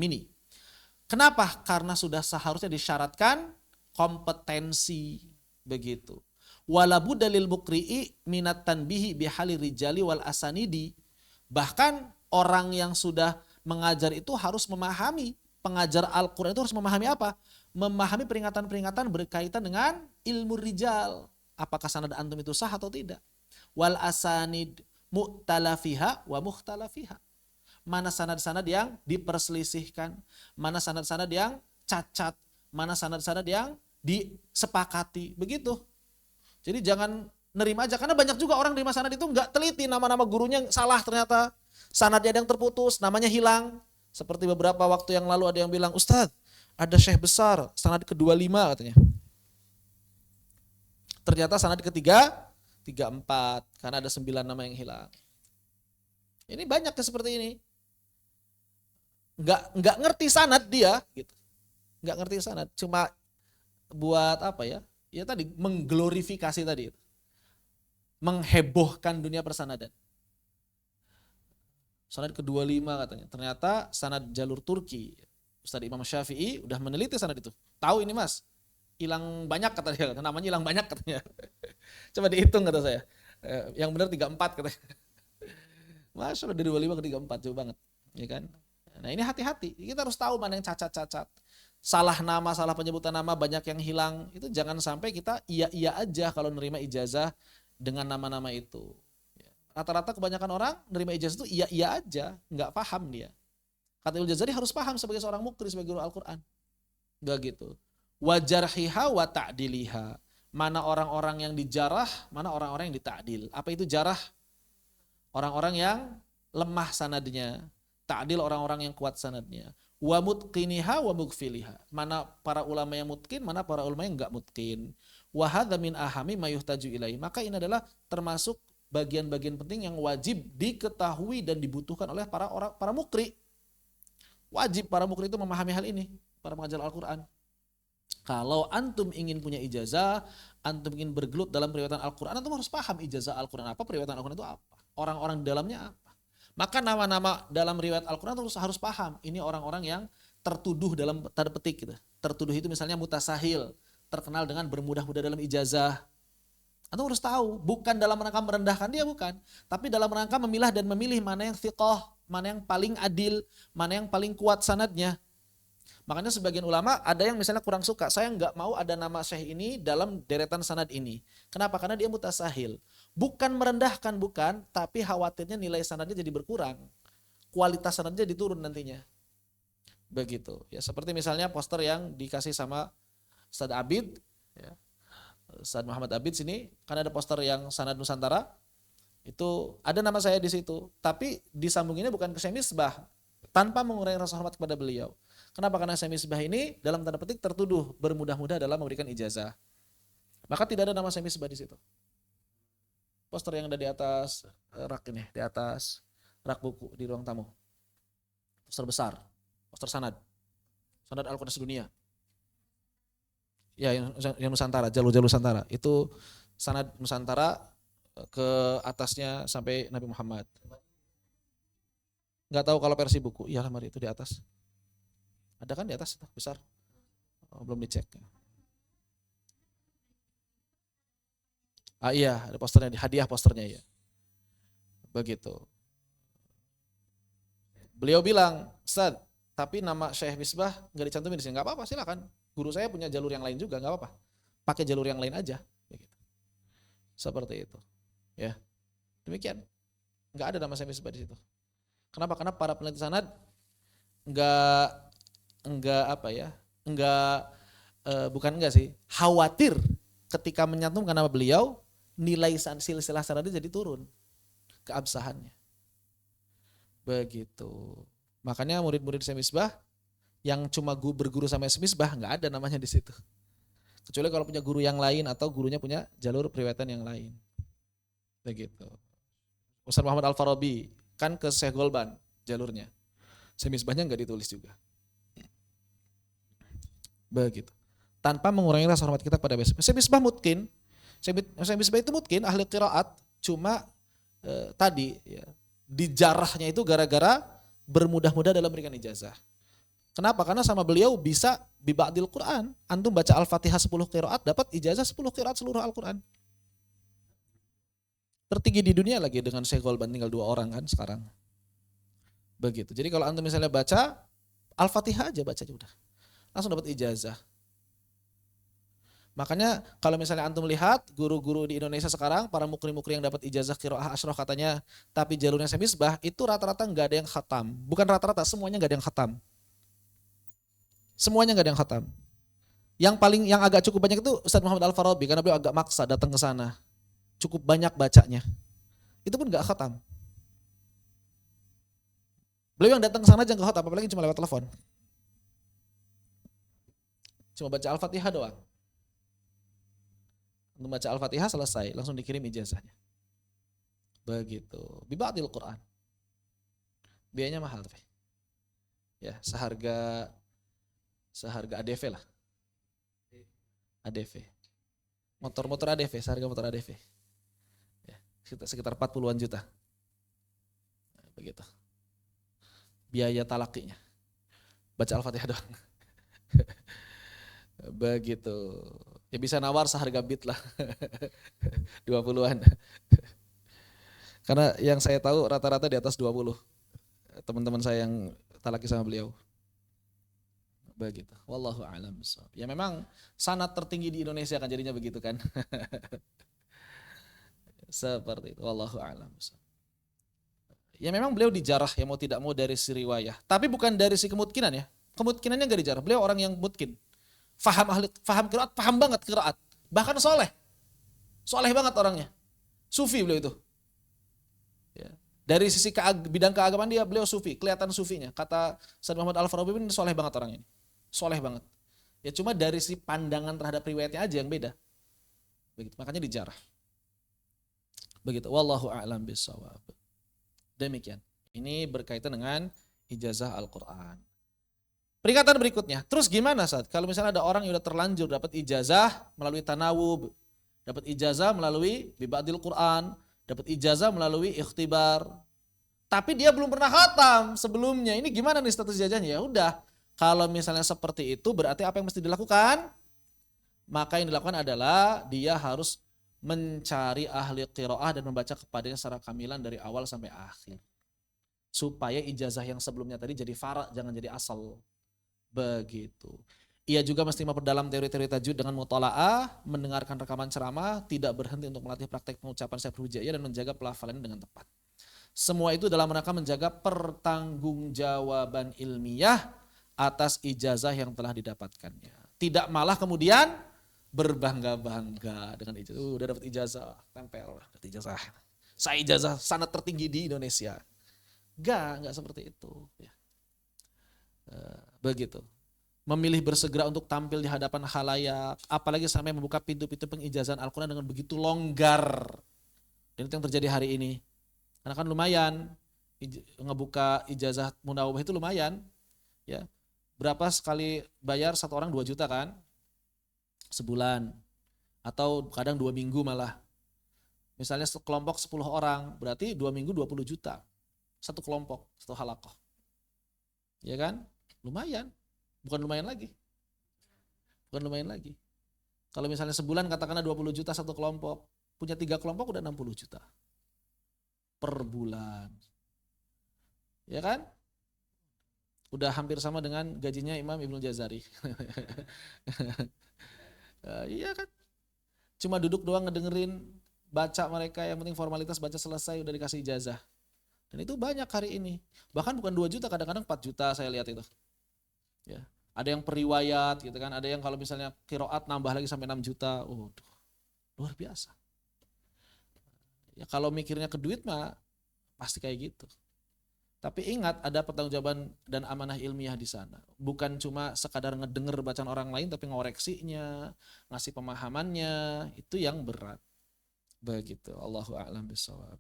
Kenapa? Karena sudah seharusnya disyaratkan kompetensi begitu. Walabu dalil mukri'i minat tanbihi bihali rijali wal asanidi. Bahkan orang yang sudah mengajar itu harus memahami, pengajar Al-Quran itu harus memahami apa? Memahami peringatan-peringatan berkaitan dengan ilmu rijal. Apakah sanad antum itu sah atau tidak? Wal asanid mu'talafiha wa mukhtalafiha. Mana sanad-sanad yang diperselisihkan, mana sanad-sanad yang cacat, mana sanad-sanad yang disepakati, begitu. Jadi jangan nerima aja, karena banyak juga orang nerima sanad itu nggak teliti, nama-nama gurunya salah ternyata, sanadnya ada yang terputus, namanya hilang. Seperti beberapa waktu yang lalu ada yang bilang, Ustadz, ada syekh besar, sanad ke-25 katanya. Ternyata sanad ke-3, 34, karena ada 9 nama yang hilang. Ini banyak ya seperti ini. Nggak ngerti sanad dia, gitu. Nggak ngerti sanad, cuma buat apa ya? Ya tadi mengglorifikasi tadi, menghebohkan dunia persanadan. Sanad ke-25 katanya, ternyata sanad jalur Turki. Ustaz Imam Syafi'i udah meneliti sanad itu. Tahu ini mas, hilang banyak kata dia, namanya hilang banyak katanya. Coba dihitung kata saya. Yang benar 34 katanya. Masya Allah dari 25 ke 34 jauh banget, ya kan? Nah ini hati-hati, kita harus tahu mana yang cacat-cacat. Salah nama, salah penyebutan nama, banyak yang hilang. Itu jangan sampai kita iya-iya aja kalau nerima ijazah dengan nama-nama itu. Rata-rata kebanyakan orang nerima ijazah itu iya-iya aja, nggak paham dia. Kata Ibnu Jazari harus paham sebagai seorang mukri, sebagai guru Al-Quran. Begitu. Wajarhiha wa ta'diliha. Mana orang-orang yang dijarah, mana orang-orang yang dita'dil. Apa itu jarah? Orang-orang yang lemah sanadnya. Ta'dil orang-orang yang kuat sanadnya. Wa mutqiniha wa mugfiliha. Mana para ulama yang mutqin, mana para ulama yang enggak mutqin. Wa hadza min ahami ma yuhtaju ilaihi. Maka ini adalah termasuk bagian-bagian penting yang wajib diketahui dan dibutuhkan oleh para mukri. Wajib para mukri itu memahami hal ini, para pengajar Al-Quran. Kalau antum ingin punya ijazah, antum ingin bergelut dalam periwayatan Al-Quran, antum harus paham ijazah Al-Quran apa, periwayatan Al-Quran itu apa, orang-orang di dalamnya apa. Maka nama-nama dalam riwayat Al-Quran harus paham. Ini orang-orang yang tertuduh dalam tanda petik gitu. Tertuduh itu misalnya mutasahil, terkenal dengan bermudah-mudah dalam ijazah. Antum harus tahu, bukan dalam rangka merendahkan dia, bukan. Tapi dalam rangka memilah dan memilih mana yang thiqah, mana yang paling adil, mana yang paling kuat sanadnya. Makanya sebagian ulama ada yang misalnya kurang suka, saya nggak mau ada nama syekh ini dalam deretan sanad ini. Kenapa? Karena dia mutasahil. Bukan merendahkan, bukan, tapi khawatirnya nilai sanadnya jadi berkurang. Kualitas sanadnya jadi turun nantinya. Begitu. Ya, seperti misalnya poster yang dikasih sama Ustaz Abid, ya. Ustaz Muhammad Abid sini, kan ada poster yang sanad Nusantara, itu ada nama saya di situ, tapi disambunginnya bukan ke Syekh Misbah, tanpa mengurangi rasa hormat kepada beliau. Kenapa? Karena Syekh Misbah ini dalam tanda petik tertuduh bermudah-mudah dalam memberikan ijazah. Maka tidak ada nama Syekh Misbah di situ. Poster yang ada di atas rak ini, di atas rak buku di ruang tamu. Poster besar, poster sanad Al-Quran sedunia. Ya, yang Nusantara, jalur Nusantara. Itu sanad Nusantara ke atasnya sampai Nabi Muhammad. Nggak tahu kalau versi buku. Iya, lemari itu di atas. Ada kan di atas itu besar? Oh, belum dicek. Iya, ada posternya, hadiah posternya ya. Begitu. Beliau bilang, Ustaz, tapi nama Syekh Misbah nggak dicantumin di sini. Nggak apa-apa, silakan. Guru saya punya jalur yang lain juga, nggak apa-apa. Pakai jalur yang lain aja. Begitu. Seperti itu. Ya, demikian. Nggak ada nama Syekh Misbah di situ. Kenapa? Karena para peneliti sanad khawatir ketika menyantumkan nama beliau, nilai silsilah sanadnya jadi turun, keabsahannya. Begitu. Makanya murid-murid Syekh Misbah yang cuma berguru sama Syekh Misbah nggak ada namanya di situ. Kecuali kalau punya guru yang lain atau gurunya punya jalur periwayatan yang lain. Begitu. Ustaz Muhammad Al-Farabi kan ke Syekh Golban jalurnya. Syekh Misbahnya nggak ditulis juga. Begitu. Tanpa mengurangi rasa hormat kita pada Syekh Misbah mungkin, Syekh Misbah itu mungkin ahli qiraat, cuma tadi ya, dijarahnya itu gara-gara bermudah-mudah dalam memberikan ijazah. Kenapa? Karena sama beliau bisa biba'dil Quran. Antum baca Al-Fatihah 10 qiraat dapat ijazah 10 qiraat seluruh Al-Quran. Tertinggi di dunia lagi dengan Syekh Golban, tinggal 2 orang kan sekarang. Begitu. Jadi kalau antum misalnya baca Al-Fatihah aja baca udah. Langsung dapat ijazah. Makanya kalau misalnya antum lihat guru-guru di Indonesia sekarang, para mukri-mukri yang dapat ijazah qiraah asyrah katanya, tapi jalurnya Syekh Misbah, itu rata-rata enggak ada yang khatam. Bukan rata-rata, semuanya enggak ada yang khatam. Semuanya enggak ada yang khatam. Yang agak cukup banyak itu Ustaz Muhammad Al-Farabi, karena beliau agak maksa datang ke sana. Cukup banyak bacanya. Itu pun enggak khatam. Beliau yang datang ke sana aja enggak khatam, apalagi cuma lewat telepon. Cuma baca Al-Fatihah doang. Untuk baca Al-Fatihah selesai, langsung dikirim ijazahnya. Begitu. Biba'dil Quran. Biayanya mahal tapi. Ya, seharga ADV lah. ADV. Motor ADV, seharga motor ADV. Ya, sekitar 40-an juta. Nah, begitu. Biaya talakinya. Baca Al-Fatihah doang. Begitu. Ya bisa nawar seharga bit lah. 20-an. Karena yang saya tahu rata-rata di atas 20. Teman-teman saya yang talaki sama beliau. Begitu. Wallahu a'lam bishawab. Ya memang sanad tertinggi di Indonesia kan jadinya begitu kan. Seperti itu. Wallahu a'lam bishawab. Ya memang beliau dijarah ya mau tidak mau dari si riwayah. Tapi bukan dari si kemungkinan ya. Kemungkinannya enggak dijarah. Beliau orang yang mungkin. Faham qiraat, paham banget qiraat. Bahkan soleh banget orangnya. Sufi beliau itu. Ya. Dari sisi bidang keagamaan beliau sufi, kelihatan sufinya. Kata Ustaz Muhammad Al-Farabi ini soleh banget orangnya ini. Soleh banget. Ya cuma dari si pandangan terhadap riwayatnya aja yang beda. Begitu, makanya dijarah. Begitu. Wallahu a'lam bishawab. Demikian. Ini berkaitan dengan ijazah Al-Quran. Peringatan berikutnya. Terus gimana saat kalau misalnya ada orang yang udah terlanjur dapat ijazah melalui tanawub, dapat ijazah melalui bibadil Quran, dapat ijazah melalui ikhtibar, tapi dia belum pernah khatam sebelumnya. Ini gimana nih status ijazahnya? Ya udah, kalau misalnya seperti itu berarti apa yang mesti dilakukan? Maka yang dilakukan adalah dia harus mencari ahli qiraah dan membaca kepadanya secara kamilan dari awal sampai akhir. Supaya ijazah yang sebelumnya tadi jadi fara, jangan jadi asal. Begitu. Ia juga mesti memperdalam teori-teori tajwid dengan mutola'ah, mendengarkan rekaman ceramah, tidak berhenti untuk melatih praktek pengucapan Syekh Hujaiyah dan menjaga pelafalannya dengan tepat. Semua itu dalam rangka menjaga pertanggungjawaban ilmiah atas ijazah yang telah didapatkannya. Tidak malah kemudian berbangga-bangga dengan ijazah. Udah dapat ijazah, tempel, dapat ijazah. Saya ijazah sanad tertinggi di Indonesia. Enggak seperti itu. Ya. Begitu. Memilih bersegera untuk tampil di hadapan khalayak, apalagi sampai membuka pintu-pintu pengijazahan Al-Quran dengan begitu longgar. Dan itu yang terjadi hari ini. Karena kan lumayan, ngebuka ijazah munawwah itu lumayan. Ya. Berapa sekali bayar satu orang 2 juta kan? Sebulan. Atau kadang 2 minggu malah. Misalnya kelompok 10 orang, berarti 2 minggu 20 juta. Satu kelompok, satu halakoh. Ya kan? Lumayan. Bukan lumayan lagi. Kalau misalnya sebulan katakanlah 20 juta satu kelompok. Punya 3 kelompok udah 60 juta. Per bulan. Ya kan? Udah hampir sama dengan gajinya Imam Ibnu Jazari. Iya kan? Cuma duduk doang ngedengerin, baca mereka, yang penting formalitas baca selesai udah dikasih ijazah. Dan itu banyak hari ini. Bahkan bukan 2 juta, kadang-kadang 4 juta saya lihat itu. Ya. Ada yang periwayat gitu kan, ada yang kalau misalnya qiraat nambah lagi sampai 6 juta. Luar biasa. Ya kalau mikirnya ke duit mah pasti kayak gitu. Tapi ingat ada pertanggungjawaban dan amanah ilmiah di sana. Bukan cuma sekadar ngedenger bacaan orang lain tapi ngoreksinya, ngasih pemahamannya, itu yang berat. Begitu. Allahu a'lam bishawab.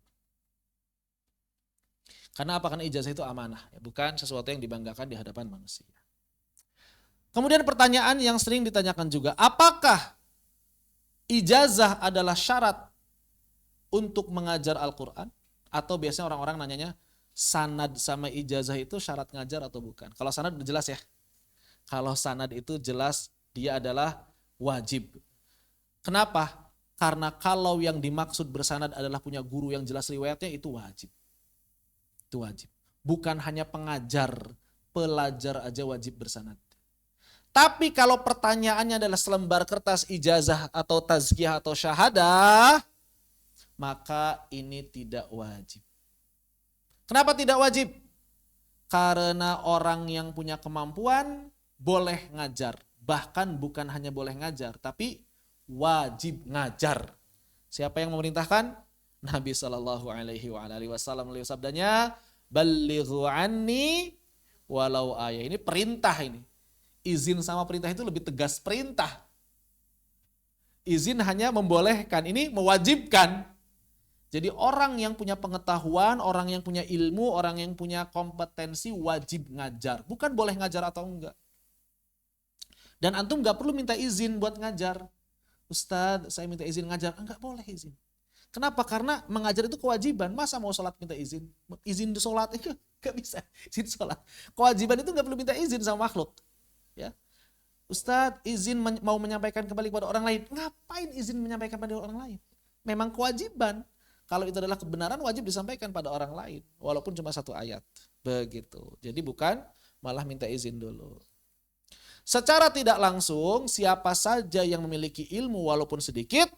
Karena apa? Karena ijazah itu amanah, bukan sesuatu yang dibanggakan di hadapan manusia. Kemudian pertanyaan yang sering ditanyakan juga, apakah ijazah adalah syarat untuk mengajar Al-Quran? Atau biasanya orang-orang nanyanya, sanad sama ijazah itu syarat ngajar atau bukan? Kalau sanad udah jelas ya. Kalau sanad itu jelas dia adalah wajib. Kenapa? Karena kalau yang dimaksud bersanad adalah punya guru yang jelas riwayatnya, itu wajib. Itu wajib. Bukan hanya pengajar, pelajar aja wajib bersanad. Tapi kalau pertanyaannya adalah selembar kertas ijazah atau tazkiyah atau syahadah, maka ini tidak wajib. Kenapa tidak wajib? Karena orang yang punya kemampuan boleh ngajar. Bahkan bukan hanya boleh ngajar, tapi wajib ngajar. Siapa yang memerintahkan? Nabi Shallallahu Alaihi Wasallam melalui sabdanya, "Ballighu anni walau ayah." Ini perintah ini. Izin sama perintah itu lebih tegas perintah. Izin hanya membolehkan, ini mewajibkan. Jadi orang yang punya pengetahuan, orang yang punya ilmu, orang yang punya kompetensi wajib ngajar. Bukan boleh ngajar atau enggak. Dan antum gak perlu minta izin buat ngajar. Ustadz, saya minta izin ngajar. Enggak boleh izin. Kenapa? Karena mengajar itu kewajiban. Masa mau sholat minta izin? Izin sholat itu gak bisa. Izin sholat. Kewajiban itu gak perlu minta izin sama makhluk. Ya. Ustadz, izin mau menyampaikan kembali kepada orang lain. Ngapain izin menyampaikan kepada orang lain? Memang kewajiban. Kalau itu adalah kebenaran wajib disampaikan pada orang lain. Walaupun cuma 1 ayat. Begitu. Jadi bukan malah minta izin dulu. Secara tidak langsung siapa saja yang memiliki ilmu walaupun sedikit,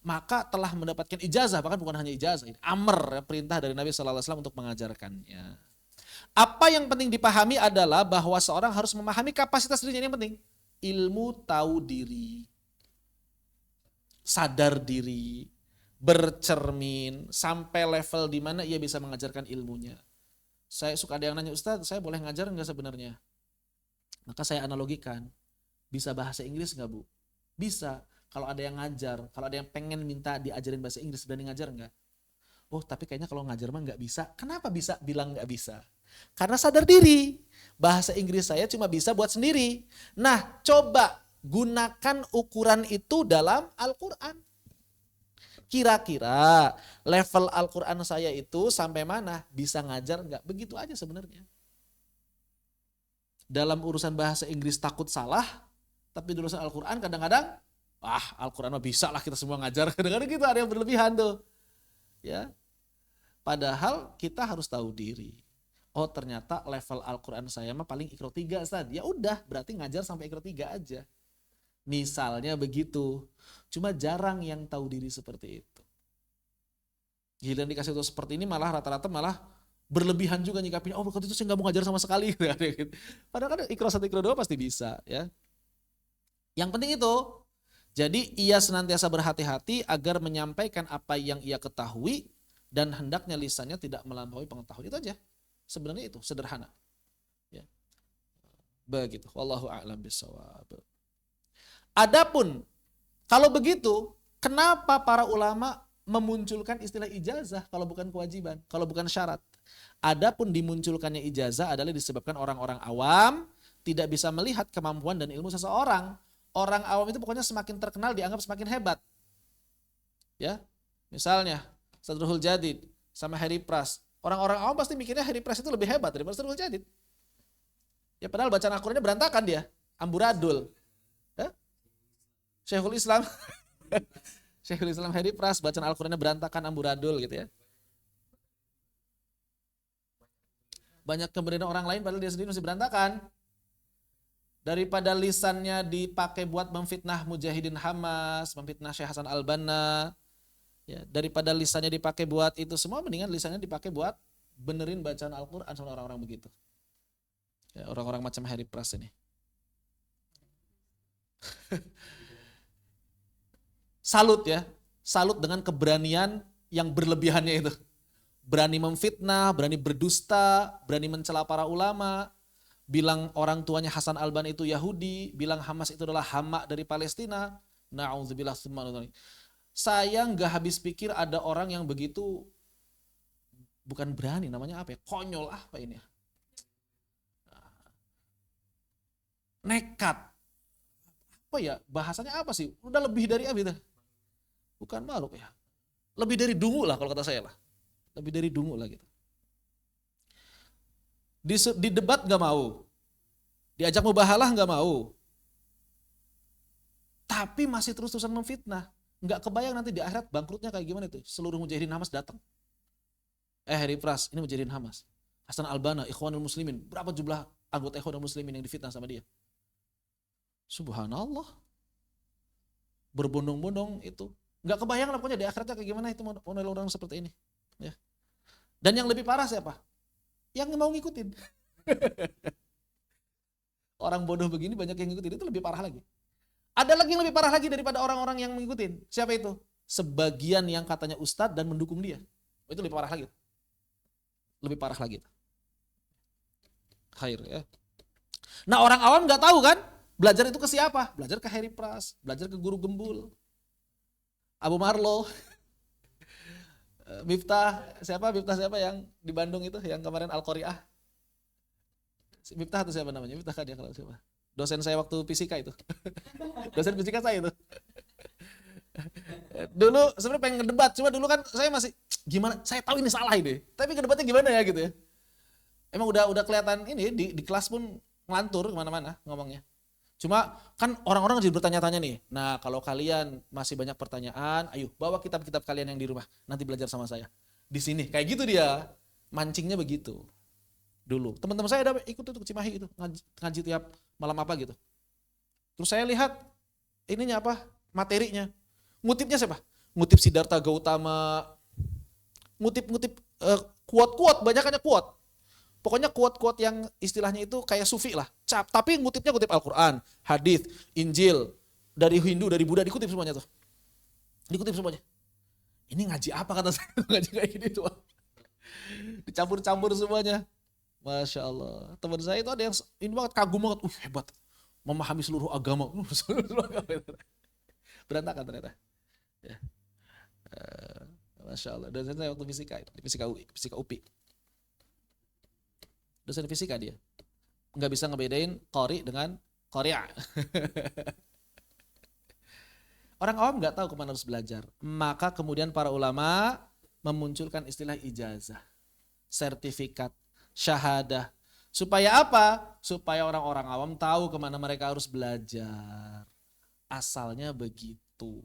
maka telah mendapatkan ijazah. Bahkan bukan hanya ijazah. Ini amr, perintah dari Nabi SAW untuk mengajarkannya. Apa yang penting dipahami adalah bahwa seorang harus memahami kapasitas dirinya. Ini yang penting. Ilmu, tahu diri, sadar diri, bercermin, sampai level di mana ia bisa mengajarkan ilmunya. Saya suka ada yang nanya, Ustadz, saya boleh ngajar enggak sebenarnya? Maka saya analogikan, bisa bahasa Inggris enggak Bu? Bisa. Kalau ada yang ngajar, kalau ada yang pengen minta diajarin bahasa Inggris, berani ngajar enggak? Oh tapi kayaknya kalau ngajar mah nggak bisa. Kenapa bisa bilang nggak bisa? Karena sadar diri. Bahasa Inggris saya cuma bisa buat sendiri. Nah coba gunakan ukuran itu dalam Al-Quran. Kira-kira level Al-Quran saya itu sampai mana? Bisa ngajar nggak? Begitu aja sebenarnya. Dalam urusan bahasa Inggris takut salah, tapi di urusan Al-Quran kadang-kadang, Al-Quran mah bisa lah kita semua ngajar. Kadang-kadang gitu ada yang berlebihan tuh. Ya, padahal kita harus tahu diri. Oh ternyata level Al-Quran saya mah paling Iqra 3 Ustaz. Ya udah, berarti ngajar sampai Iqra 3 aja. Misalnya begitu. Cuma jarang yang tahu diri seperti itu. Giliran dikasih tahu seperti ini malah rata-rata malah berlebihan juga nyikapinya. Oh waktu itu saya nggak mau ngajar sama sekali. Padahal kan Iqra 1, Iqra 2 pasti bisa. Ya. Yang penting itu, jadi ia senantiasa berhati-hati agar menyampaikan apa yang ia ketahui dan hendaknya lisannya tidak melampaui pengetahuan. Itu aja. Sebenarnya itu sederhana. Ya. Begitu. Wallahu a'lam bishawab. Adapun kalau begitu, kenapa para ulama memunculkan istilah ijazah kalau bukan kewajiban, kalau bukan syarat? Adapun dimunculkannya ijazah adalah disebabkan orang-orang awam tidak bisa melihat kemampuan dan ilmu seseorang. Orang awam itu pokoknya semakin terkenal dianggap semakin hebat. Ya, misalnya Sadruhul Jadid sama Harry Pras. Orang-orang awam pasti mikirnya Harry Pras itu lebih hebat daripada Sadruhul Jadid. Ya padahal bacaan Al-Qur'annya berantakan dia, amburadul. Ya? Syekhul Islam Syekhul Islam Harry Pras bacaan Al-Qur'annya berantakan, amburadul gitu ya. Banyak kemudian orang lain padahal dia sendiri masih berantakan. Daripada lisannya dipakai buat memfitnah Mujahidin Hamas, memfitnah Syekh Hasan Al-Banna, ya, daripada lisannya dipakai buat itu semua, mendingan lisannya dipakai buat benerin bacaan Al-Quran sama orang-orang begitu. Ya, orang-orang macam Harry Pras ini. Salut ya, salut dengan keberanian yang berlebihannya itu. Berani memfitnah, berani berdusta, berani mencela para ulama, bilang orang tuanya Hasan Al-Banna itu Yahudi, bilang Hamas itu adalah hama dari Palestina. Na'udzubillah tsumma. Saya nggak habis pikir ada orang yang begitu, bukan berani, namanya apa ya? Konyol apa ini? Nekat. Apa ya? Bahasanya apa sih? Udah lebih dari apa itu? Bukan makhluk ya. Lebih dari dungu lah kalau kata saya lah. Lebih dari dungu lah gitu. Di debat gak mau, diajak mubahalah gak mau, tapi masih terus-terusan memfitnah. Gak kebayang nanti di akhirat bangkrutnya kayak gimana itu. Seluruh Mujahidin Hamas datang. Harry Pras, ini Mujahidin Hamas. Hasan Al-Banna, Ikhwanul Muslimin. Berapa jumlah anggota Ikhwanul Muslimin yang difitnah sama dia? Subhanallah. Berbondong-bondong itu. Gak kebayang lah pokoknya di akhiratnya kayak gimana itu model orang seperti ini. Ya. Dan yang lebih parah siapa? Yang mau ngikutin. Orang bodoh begini banyak yang ngikutin, itu lebih parah lagi. Ada lagi yang lebih parah lagi daripada orang-orang yang mengikutin. Siapa itu? Sebagian yang katanya ustadz dan mendukung dia. Itu lebih parah lagi. Lebih parah lagi. Khair ya. Nah orang awam nggak tahu kan, belajar itu ke siapa? Belajar ke Harry Pras, belajar ke guru gembul, Abu Marlo, Miftah siapa yang di Bandung itu yang kemarin Al-Qari'ah. Miftah atau siapa namanya? Miftah kan dia kalau siapa? Dosen saya waktu fisika itu. Dosen fisika saya itu. Dulu sebenarnya pengen ngedebat, cuma dulu kan saya masih gimana? Saya tahu ini salah ini. Tapi ngedebatnya gimana ya gitu ya. Emang udah kelihatan ini di kelas pun ngelantur kemana-mana ngomongnya. Cuma kan orang-orang jadi bertanya-tanya nih. Nah kalau kalian masih banyak pertanyaan, ayo bawa kitab-kitab kalian yang di rumah. Nanti belajar sama saya. Di sini. Kayak gitu dia. Mancingnya begitu. Dulu. Teman-teman saya ada ikut itu ke Cimahi itu. Ngaji tiap malam apa gitu. Terus saya lihat ininya apa? Materinya. Ngutipnya siapa? Ngutip Siddhartha Gautama. Ngutip kuat-kuat. Banyakannya kuat. Pokoknya kuat-kuat yang istilahnya itu kayak sufi lah. Tapi ngutipnya ngutip Al-Quran, hadis, Injil, dari Hindu, dari Buddha, dikutip semuanya tuh. Dikutip semuanya. Ini ngaji apa kata saya? Ngaji kayak gini tuh. Dicampur-campur semuanya. Masya Allah. Teman saya itu ada yang ini banget, kagum banget. Hebat. Memahami seluruh agama. Berantakan ternyata. Ya. Masya Allah. Dosen saya waktu fisika, fisika UI, fisika UPI. Dosen fisika dia. Nggak bisa ngebedain qori dengan qori'a. Orang awam nggak tahu kemana harus belajar. Maka kemudian para ulama memunculkan istilah ijazah, sertifikat, syahadah. Supaya apa? Supaya orang-orang awam tahu kemana mereka harus belajar. Asalnya begitu.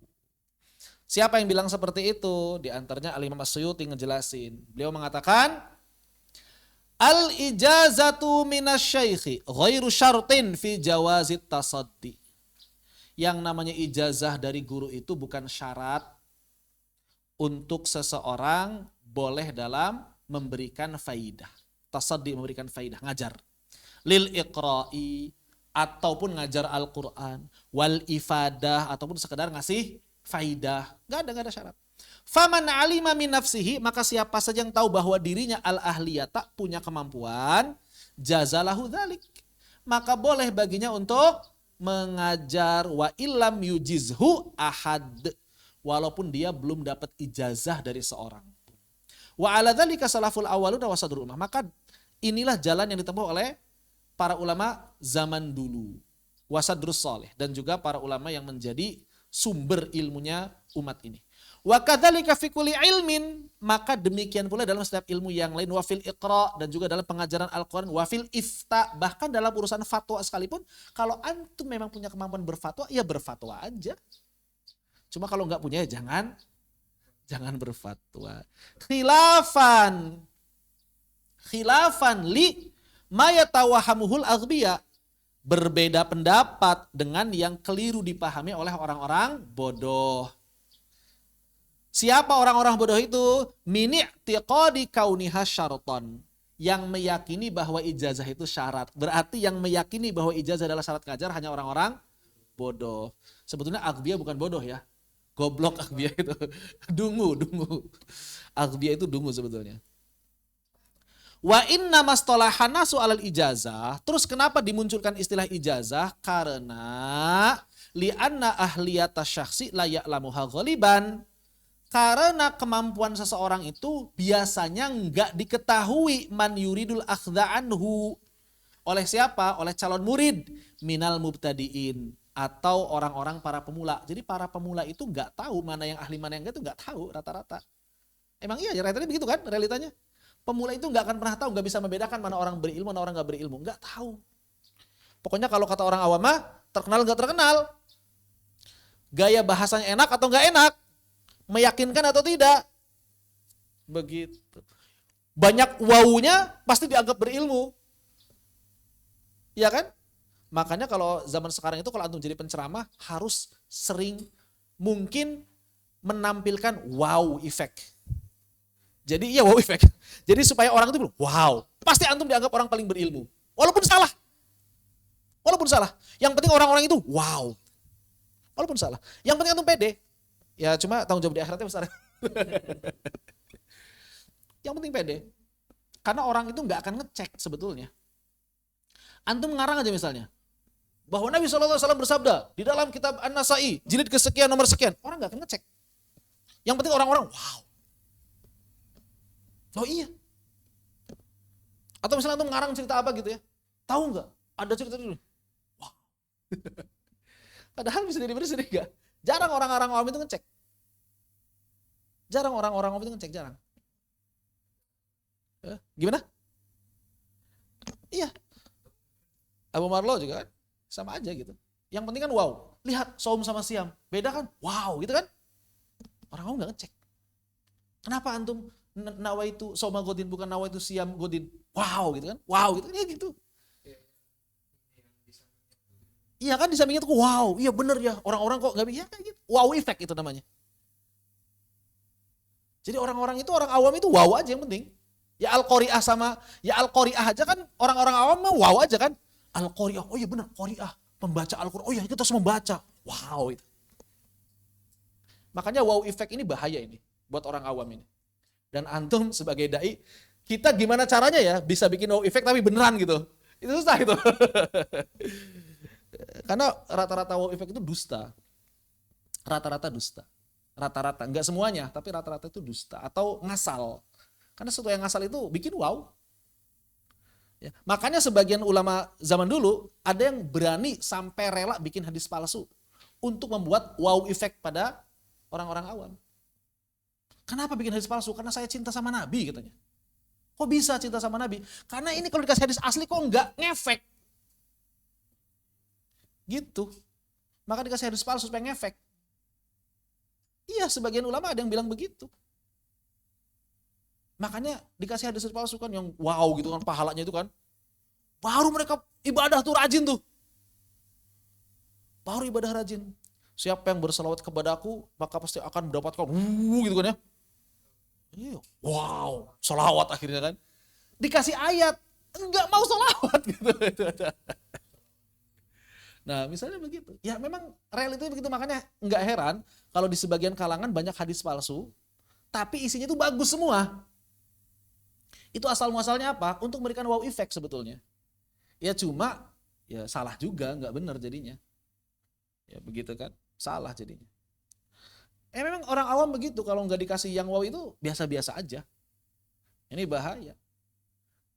Siapa yang bilang seperti itu? Di antaranya Al-Imam As-Suyuti ngejelasin. Beliau mengatakan, al-ijazatu minasyaikhi ghairu syartin fi jawazit tasaddi. Yang namanya ijazah dari guru itu bukan syarat untuk seseorang boleh dalam memberikan faidah. Tasaddi, memberikan faidah, ngajar. Lil iqra'i, ataupun ngajar Al-Quran. Wal ifadah, ataupun sekedar ngasih faidah. Gak ada syarat. Faman alima min nafsihi, maka siapa saja yang tahu bahwa dirinya al-ahliyata, punya kemampuan, jazalahu dzalik. Maka boleh baginya untuk mengajar, wa illam yujizhu ahad, walaupun dia belum dapat ijazah dari seorang. Wa ala dzalika salaful awwaluna wa sadrul ummah. Maka inilah jalan yang ditempuh oleh para ulama zaman dulu, wasadrus salih, dan juga para ulama yang menjadi sumber ilmunya umat ini. Wa kadzalika fi kulli ilmin, maka demikian pula dalam setiap ilmu yang lain, wa fil iqra, dan juga dalam pengajaran Al-Qur'an, wa fil ifta, bahkan dalam urusan fatwa sekalipun, kalau antum memang punya kemampuan berfatwa, ya berfatwa aja. Cuma kalau enggak punya ya jangan berfatwa. Khilafan li ma yatawahamuhul aghbiya, berbeda pendapat dengan yang keliru dipahami oleh orang-orang bodoh. Siapa orang-orang bodoh itu? Min i'tiqadi kauniha syaraton, yang meyakini bahwa ijazah itu syarat. Berarti yang meyakini bahwa ijazah adalah syarat ngajar hanya orang-orang bodoh. Sebetulnya aghbiya bukan bodoh ya. Goblok aghbiya itu. Dungu. Aghbiya itu dungu sebetulnya. Wa inna mastolahana soal ijazah. Terus kenapa dimunculkan istilah ijazah? Karena li'anna ahliyata syakhsi la ya'lamuha ghaliban. Karena kemampuan seseorang itu biasanya enggak diketahui man yuridul akhdha anhu. Oleh siapa? Oleh calon murid. Minal mubtadiin. Atau orang-orang para pemula. Jadi para pemula itu enggak tahu mana yang ahli mana yang enggak, itu enggak tahu rata-rata. Emang iya, realitanya begitu kan realitanya? Pemula itu nggak akan pernah tahu, nggak bisa membedakan mana orang berilmu, mana orang nggak berilmu, nggak tahu. Pokoknya kalau kata orang awam mah terkenal nggak terkenal, gaya bahasanya enak atau nggak enak, meyakinkan atau tidak, begitu. Banyak wawunya pasti dianggap berilmu, ya kan? Makanya kalau zaman sekarang itu kalau antum jadi penceramah harus sering mungkin menampilkan wow effect. Jadi iya wow effect. Jadi supaya orang itu bilang, wow, pasti antum dianggap orang paling berilmu. Walaupun salah. Yang penting orang-orang itu wow. Walaupun salah. Yang penting antum pede. Ya cuma tanggung jawab di akhiratnya besar. Yang penting pede. Karena orang itu nggak akan ngecek sebetulnya. Antum ngarang aja misalnya. Bahwa Nabi SAW bersabda di dalam kitab An-Nasai, jilid kesekian nomor sekian. Orang nggak akan ngecek. Yang penting orang-orang wow. Oh iya. Atau misalnya antum ngarang cerita apa gitu ya. Tahu nggak? Ada cerita dulu. Wah. Padahal bisa jadi bersih enggak? Jarang orang-orang awam itu ngecek. Jarang. Gimana? Iya. Abu Marlo juga kan sama aja gitu. Yang penting kan wow. Lihat saum sama siam. Beda kan? Wow gitu kan? Orang awam nggak ngecek. Kenapa antum nawaitu soma godin bukan nawaitu siam godin? Wow gitu kan? Wow gitu kan? Ya gitu. Iya kan di sampingnya tuh wow, iya bener ya. Orang-orang kok nggak bisa kayak gitu. Wow effect itu namanya. Jadi orang-orang itu orang awam itu wow aja yang penting. Ya Al-Qari'ah sama ya Al-Qari'ah aja kan orang-orang awam mah wow aja kan. Al-Qari'ah, oh iya bener Qari'ah, pembaca Al-Qur'an. Oh iya kita harus membaca. Wow itu. Makanya wow effect ini bahaya ini buat orang awam ini. Dan antum sebagai dai, kita gimana caranya ya bisa bikin wow effect tapi beneran gitu. Itu susah itu. Karena rata-rata wow effect itu dusta. Rata-rata dusta. Rata-rata, enggak semuanya, tapi rata-rata itu dusta atau ngasal. Karena sesuatu yang ngasal itu bikin wow. Ya, makanya sebagian ulama zaman dulu ada yang berani sampai rela bikin hadis palsu untuk membuat wow effect pada orang-orang awam. Kenapa bikin hadis palsu? Karena saya cinta sama Nabi katanya. Kok bisa cinta sama Nabi? Karena ini kalau dikasih hadis asli kok enggak ngefek. Gitu. Maka dikasih hadis palsu supaya ngefek. Iya, sebagian ulama ada yang bilang begitu. Makanya dikasih hadis palsu kan yang wow gitu kan, pahalanya itu kan. Baru mereka ibadah tuh rajin tuh. Baru ibadah rajin. Siapa yang berselawat kepadaku maka pasti akan mendapatkan gitu kan ya. Iya, wow, selawat akhirnya kan. Dikasih ayat, enggak mau selawat gitu. Nah misalnya begitu. Ya memang realitinya begitu, makanya enggak heran kalau di sebagian kalangan banyak hadis palsu, tapi isinya itu bagus semua. Itu asal muasalnya apa? Untuk memberikan wow effect sebetulnya. Ya cuma, ya salah juga, enggak benar jadinya. Ya begitu kan, salah jadinya. Memang orang awam begitu, kalau nggak dikasih yang wow itu biasa-biasa aja. Ini bahaya.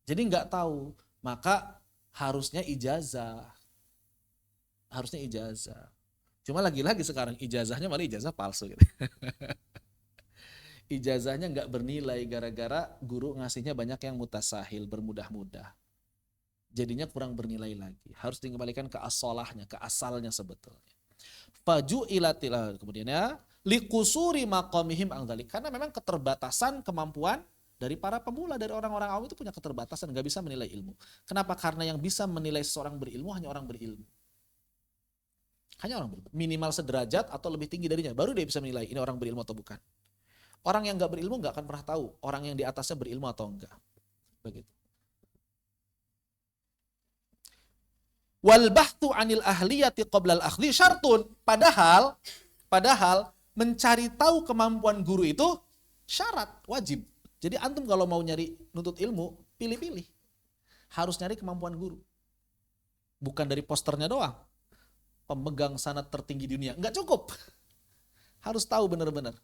Jadi nggak tahu, maka harusnya ijazah. Harusnya ijazah. Cuma lagi-lagi sekarang ijazahnya malah ijazah palsu gitu. Ijazahnya nggak bernilai gara-gara guru ngasihnya banyak yang mutasahil, bermudah-mudah. Jadinya kurang bernilai lagi. Harus dikembalikan ke asolahnya, ke asalnya sebetulnya. Faju ilatilah, kemudian ya likusuri maqamihim angdalik, karena memang keterbatasan kemampuan dari para pemula, dari orang-orang awam itu punya keterbatasan, nggak bisa menilai ilmu. Kenapa? Karena yang bisa menilai seseorang berilmu hanya orang berilmu. Hanya orang berilmu. Minimal sederajat atau lebih tinggi darinya, baru dia bisa menilai ini orang berilmu atau bukan. Orang yang nggak berilmu nggak akan pernah tahu orang yang di atasnya berilmu atau enggak. Begitu. Wal bahthu anil ahliyati qabla al-akhdhi syartun. Padahal mencari tahu kemampuan guru itu syarat, wajib. Jadi antum kalau mau nyari nuntut ilmu, pilih-pilih. Harus nyari kemampuan guru. Bukan dari posternya doang. Pemegang sanad tertinggi di dunia, enggak cukup. Harus tahu benar-benar.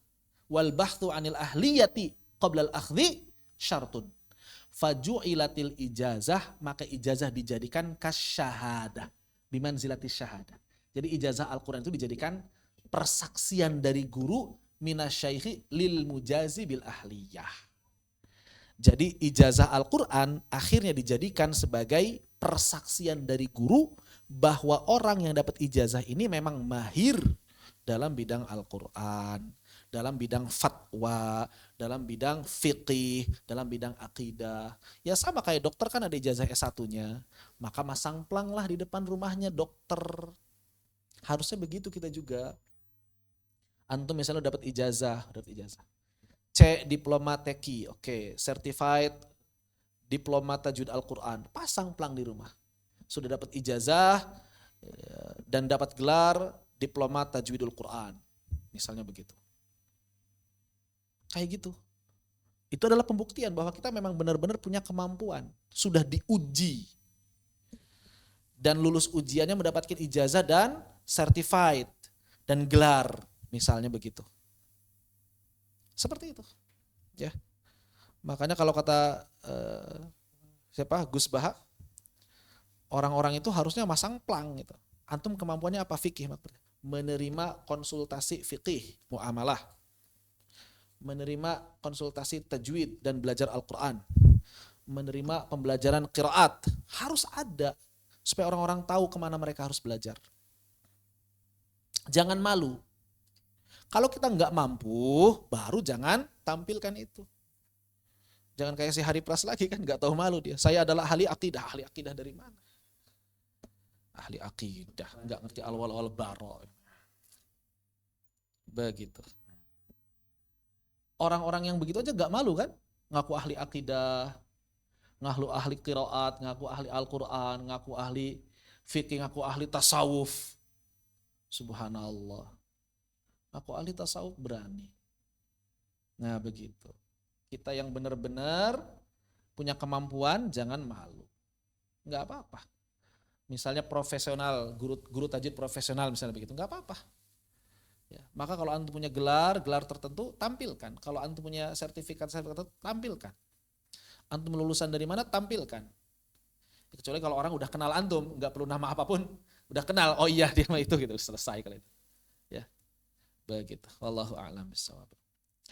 Wal bahthu anil ahliyati qabla al-akhdhi syartun. Faju'ilatil ijazah, maka ijazah dijadikan kasyahadah, bimanzilatis syahadah. Jadi ijazah Al-Quran itu dijadikan persaksian dari guru minasyaikhi lil mujazi bil ahliyah. Jadi ijazah Al-Quran akhirnya dijadikan sebagai persaksian dari guru bahwa orang yang dapat ijazah ini memang mahir dalam bidang Al-Quran, dalam bidang fatwa, dalam bidang fiqih, dalam bidang akidah. Ya sama kayak dokter kan ada ijazah S1-nya, maka masang plang lah di depan rumahnya dokter. Harusnya begitu kita juga. Antum misalnya dapat ijazah. C diploma teki, oke, certified diploma tajwid Al-Quran, pasang plang di rumah. Sudah dapat ijazah dan dapat gelar diploma tajwidul Quran, misalnya begitu. Kayak gitu. Itu adalah pembuktian bahwa kita memang benar-benar punya kemampuan, sudah diuji. Dan lulus ujiannya mendapatkan ijazah dan certified dan gelar, misalnya begitu. Seperti itu. Ya. Makanya kalau kata Gus Baha, orang-orang itu harusnya masang plang gitu. Antum kemampuannya apa? Fikih. Menerima konsultasi fikih, muamalah. Menerima konsultasi tajwid dan belajar Al-Quran. Menerima pembelajaran qiraat. Harus ada. Supaya orang-orang tahu kemana mereka harus belajar. Jangan malu. Kalau kita nggak mampu, baru jangan tampilkan itu. Jangan kayak si Hari Pras lagi kan, nggak tahu malu dia. Saya adalah ahli akidah. Ahli akidah dari mana? Ahli akidah, nggak ngerti al-wal baro. Begitu. Orang-orang yang begitu aja nggak malu kan? Ngaku ahli akidah, ngaku ahli qiraat, ngaku ahli Al-Quran, ngaku ahli fikih, ngaku ahli tasawuf. Subhanallah. Ngaku ahli tasawuf berani. Nah begitu. Kita yang benar-benar punya kemampuan jangan malu. Nggak apa-apa. Misalnya profesional, guru tajwid profesional misalnya begitu, nggak apa-apa. Ya, maka kalau antum punya gelar tertentu, tampilkan. Kalau antum punya sertifikat tertentu, tampilkan. Antum lulusan dari mana, tampilkan. Kecuali kalau orang udah kenal antum, nggak perlu nama apapun, udah kenal, oh iya dia mah itu gitu, selesai kalau itu. Ya, begitu. Wallahu a'lam bishawab.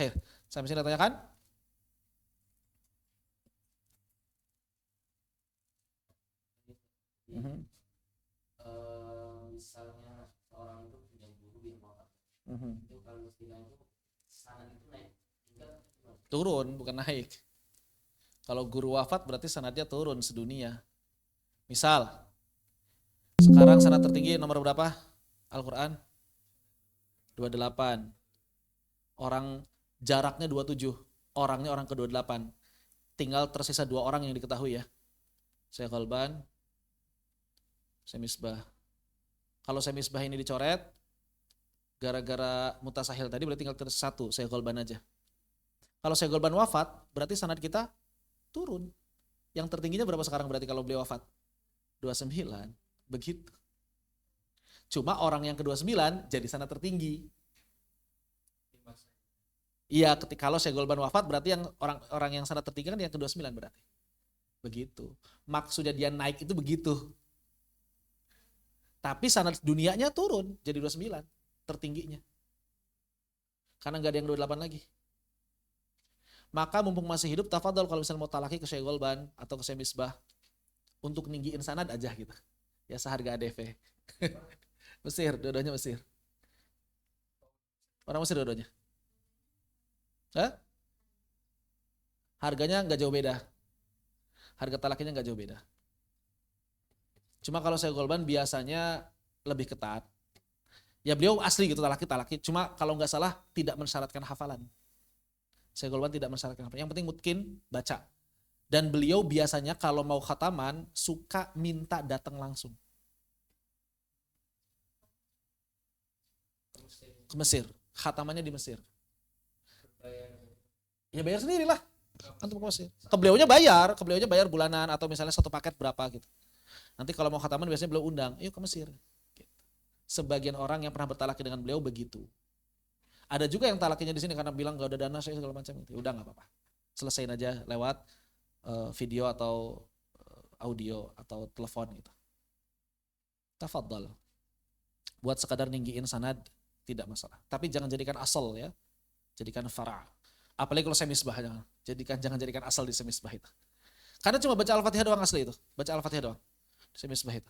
Hei, sampai sini tanyakan? Misalnya orang itu punya guru yang wafat, itu kalau istilahnya itu sanad itu naik tinggal Turun, bukan naik. Kalau guru wafat berarti sanadnya turun sedunia. Misal, sekarang sanad tertinggi nomor berapa? Al-Quran? 28. Orang jaraknya 27. Orangnya orang ke-28. Tinggal tersisa 2 orang yang diketahui ya. Syekh Al-Ban, Syekh Misbah. Kalau Syekh Misbah ini dicoret, gara-gara mutasahil tadi berarti tinggal tersisa 1, Syekh Al-Ban aja. Kalau Syekh Al-Ban wafat, berarti sanad kita turun. Yang tertingginya berapa sekarang berarti kalau beliau wafat? 29. Begitu. Cuma orang yang ke-29 jadi sanad tertinggi. Iya, ketika kalau Syekh Al-Ban wafat berarti yang orang yang sanad tertinggi kan yang ke-29 berarti. Begitu. Maksudnya dia naik itu begitu. Tapi sanad dunianya turun jadi 29 tertingginya. Karena nggak ada yang 28 lagi. Maka mumpung masih hidup, tafadhol kalau misalnya mau talaki ke Syekh Al-Ban atau ke Syekh Misbah untuk ninggiin sanad aja gitu. Ya seharga ADV. Mesir, dua-duanya Mesir. Orang Mesir dua-duanya. Hah? Harganya nggak jauh beda. Harga talakinya nggak jauh beda. Cuma kalau Syekh Al-Ban biasanya lebih ketat. Ya beliau asli gitu talaki. Cuma kalau nggak salah tidak mensyaratkan hafalan. Syekh Al-Ban tidak mensyaratkan hafalan. Yang penting mungkin baca. Dan beliau biasanya kalau mau khataman suka minta datang langsung ke Mesir. Khatamannya di Mesir. Ya bayar sendiri lah. Antum ke Mesir. Ke beliaunya bayar bulanan atau misalnya satu paket berapa gitu. Nanti kalau mau khataman biasanya beliau undang, yuk ke Mesir. Gitu. Sebagian orang yang pernah bertalaki dengan beliau begitu. Ada juga yang talakinya di sini karena bilang gak ada dana saya segala macam itu. Udah nggak apa-apa. Selesaiin aja lewat video atau audio atau telepon gitu. Tafadhal. Buat sekadar ninggiin sanad tidak masalah. Tapi jangan jadikan asal ya. Jadikan fara'. Apalagi kalau semisbah jangan jadikan asal di semisbah itu. Karena cuma baca Al-Fatihah doang asli itu. Baca Al-Fatihah doang. Semisbah itu.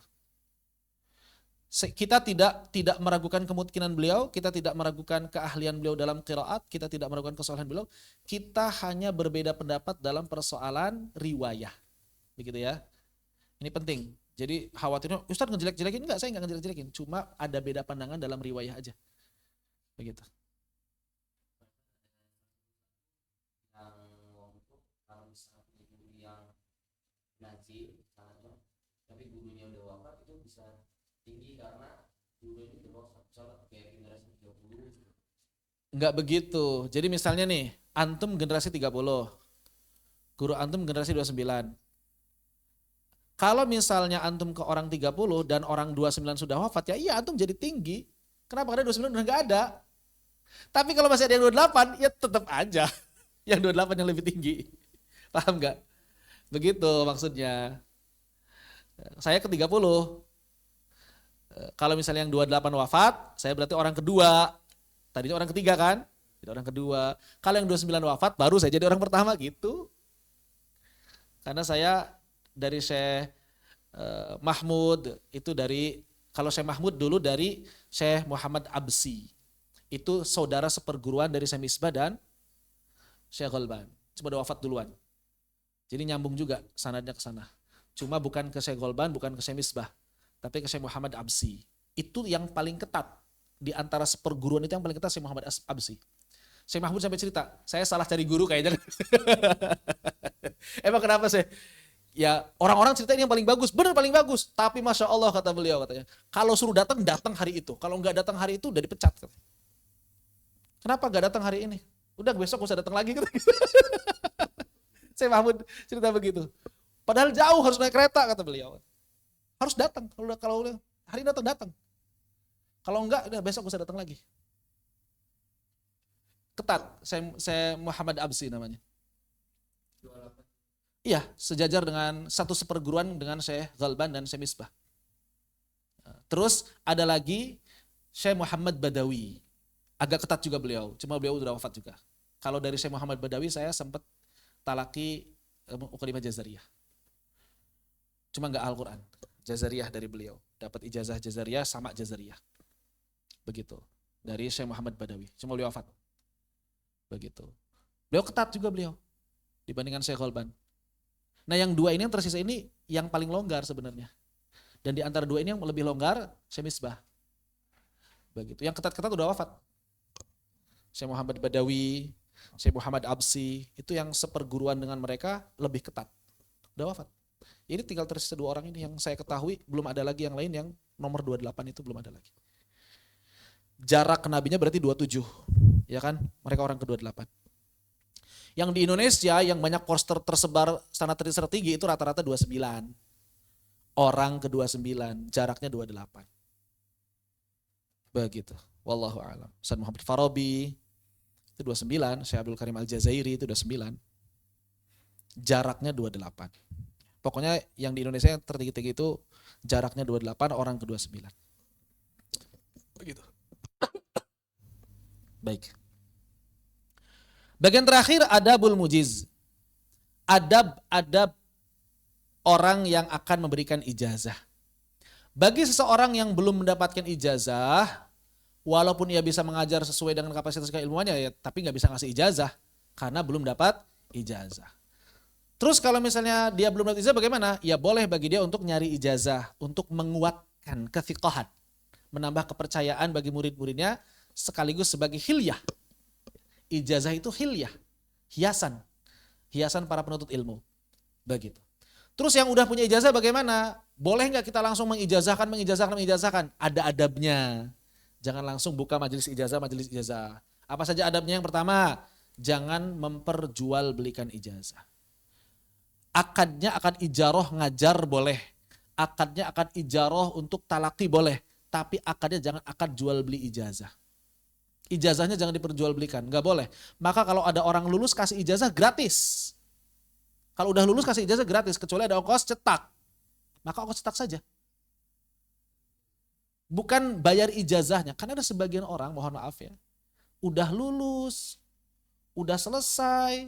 Kita tidak meragukan kemungkinan beliau, kita tidak meragukan keahlian beliau dalam qiraat, kita tidak meragukan kesalahan beliau. Kita hanya berbeda pendapat dalam persoalan riwayah. Begitu ya. Ini penting. Jadi khawatirnya, Ustaz ngejelek-jelekin? Enggak, saya enggak ngejelek-jelekin. Cuma ada beda pandangan dalam riwayah aja. Begitu. Kalau misalnya guru yang ngaji, tapi gurunya udah wafat, itu bisa tinggi karena guru ini udah wafat. Misalnya kayak generasi 30. Enggak begitu. Jadi misalnya nih, antum generasi 30. Guru antum generasi 29. Kalau misalnya antum ke orang 30 dan orang 29 sudah wafat, ya iya antum jadi tinggi. Kenapa? Karena 29 udah enggak ada. Tapi kalau masih ada yang 28, ya tetap aja. Yang 28 yang lebih tinggi. Paham enggak? Begitu maksudnya. Saya ke 30. Kalau misalnya yang 28 wafat, saya berarti orang kedua. Tadinya orang ketiga kan? Jadi orang kedua. Kalau yang 29 wafat, baru saya jadi orang pertama gitu. Karena saya dari Syekh Mahmud, itu dari, kalau Syekh Mahmud dulu dari Syekh Muhammad Absi. Itu saudara seperguruan dari Syekh Misbah dan Syekh Al-Ban. Cuma udah wafat duluan. Jadi nyambung juga sanadnya ke sana. Cuma bukan ke Syekh Al-Ban, bukan ke Syekh Misbah, tapi ke Syekh Muhammad Absi. Itu yang paling ketat. Di antara seperguruan itu yang paling ketat Syekh Muhammad Absi. Syekh Mahmud sampai cerita, saya salah cari guru kayaknya. Emang kenapa sih? Ya orang-orang cerita ini yang paling bagus, benar paling bagus. Tapi Masya Allah kata beliau katanya, kalau suruh datang hari itu. Kalau nggak datang hari itu udah dipecat. Katanya. Kenapa nggak datang hari ini? Udah besok usah datang lagi. Syekh Mahmud cerita begitu. Padahal jauh harus naik kereta kata beliau. Harus datang. Kalau hari ini datang. Kalau enggak udah besok usah datang lagi. ketat. Saya Muhammad Absi namanya. 28. Iya, sejajar dengan satu seperguruan dengan Syekh Ghalban dan Syekh Misbah. Terus ada lagi Syekh Muhammad Badawi. Agak ketat juga beliau, cuma beliau sudah wafat juga. Kalau dari Syekh Muhammad Badawi saya sempat talaki Uqalimah Jazariyah. Cuma enggak Al-Quran. Jazariyah dari beliau. Dapat ijazah Jazariyah sama Jazariyah. Begitu. Dari Syekh Muhammad Badawi. Cuma beliau wafat. Begitu. Beliau ketat juga beliau. Dibandingkan Syekh Ghalban. Nah yang dua ini yang tersisa ini yang paling longgar sebenarnya. Dan di antara dua ini yang lebih longgar Syekh Misbah. Begitu. Yang ketat-ketat udah wafat. Syekh Muhammad Badawi, Syekh Muhammad Absi, itu yang seperguruan dengan mereka lebih ketat. Udah wafat. Ini tinggal tersisa dua orang ini yang saya ketahui, belum ada lagi yang lain yang nomor 28 itu belum ada lagi. Jarak nabinya berarti 27. Ya kan? Mereka orang ke-28. Yang di Indonesia yang banyak poster tersebar sanad tertinggi itu rata-rata 29. Orang ke-29, jaraknya 28. Begitu. Wallahu a'lam. Ustaz Muhammad Farabi itu 29, Syekh Abdul Karim Al-Jazairi itu 29. Jaraknya 28. Pokoknya yang di Indonesia yang tertinggi-tinggi itu jaraknya 28, orang ke-29. Begitu. Baik. Bagian terakhir adabul mujiz. Adab orang yang akan memberikan ijazah. Bagi seseorang yang belum mendapatkan ijazah, walaupun ia bisa mengajar sesuai dengan kapasitas keilmuannya, ya, tapi nggak bisa ngasih ijazah karena belum dapat ijazah. Terus kalau misalnya dia belum dapat ijazah bagaimana? Ya boleh bagi dia untuk nyari ijazah, untuk menguatkan kefiqahan, menambah kepercayaan bagi murid-muridnya sekaligus sebagai hilyah. Ijazah itu hilyah, hiasan para penuntut ilmu. Begitu. Terus yang udah punya ijazah bagaimana? Boleh nggak kita langsung mengijazahkan? Ada adabnya. Jangan langsung buka majelis ijazah. Apa saja adabnya? Yang pertama, jangan memperjualbelikan ijazah. Akadnya akad ijaroh ngajar boleh. Akadnya akad ijaroh untuk talaki boleh. Tapi akadnya jangan akad jual beli ijazah. Ijazahnya jangan diperjualbelikan, nggak boleh. Maka kalau ada orang lulus kasih ijazah gratis. Kalau udah lulus kasih ijazah gratis, kecuali ada ongkos cetak. Maka ongkos cetak saja. Bukan bayar ijazahnya. Karena ada sebagian orang, mohon maaf ya, udah lulus, udah selesai,